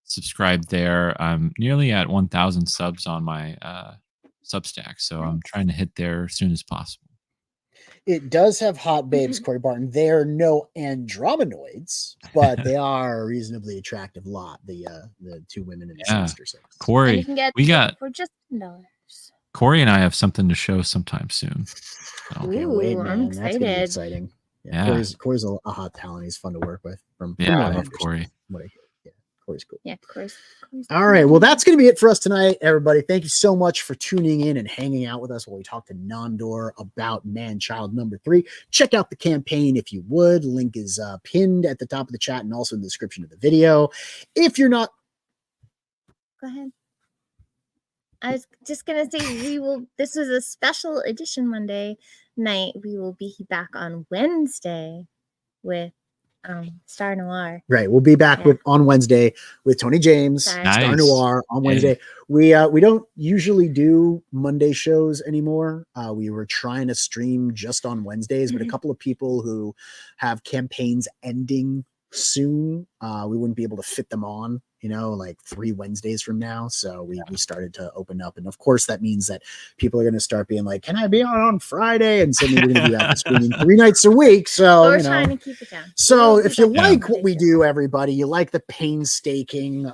subscribe there. I'm nearly at 1,000 subs on my Substack, so I'm trying to hit there as soon as possible. It does have hot babes, Corey Barton. They're no androminoids, but they are a reasonably attractive lot. The two women in the Sinister Six. Corey, you can get we got for just $10. Corey and I have something to show sometime soon. So. Wait, I'm excited. That's gonna be exciting. Yeah. Corey's a hot talent. He's fun to work with. I love Corey. Corey's cool. Yeah, Corey's all right. Well, that's going to be it for us tonight, everybody. Thank you so much for tuning in and hanging out with us while we talk to Nandor about Manchild number 3. Check out the campaign if you would. Link is pinned at the top of the chat and also in the description of the video. If you're not... Go ahead. I was just going to say this was a special edition Monday night. We will be back on Wednesday with Star Noir. Right, we'll be back on Wednesday with Tony James. Nice. Star Noir on Wednesday. We don't usually do Monday shows anymore. We were trying to stream just on Wednesdays, but a couple of people who have campaigns ending soon, we wouldn't be able to fit them on, like 3 Wednesdays from now. So we started to open up. And of course, that means that people are going to start being like, can I be on Friday? And suddenly we're going to be out streaming 3 nights a week. So we're trying to keep it down. So if you like what we do, everybody, you like the painstaking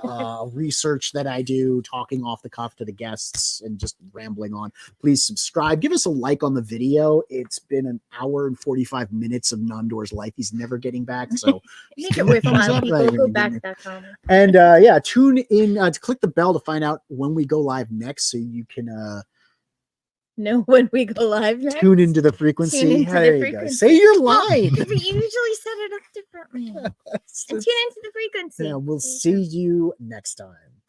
research that I do, talking off the cuff to the guests and just rambling on, please subscribe. Give us a like on the video. It's been an hour and 45 minutes of Nandor's life. He's never getting back. So make it worthwhile. People go back to that comment. And tune in to click the bell to find out when we go live next, so you can know when we go live next. Tune into the frequency. There you go. Say your line. We usually set it up differently. And tune into the frequency. Yeah, we'll see you next time.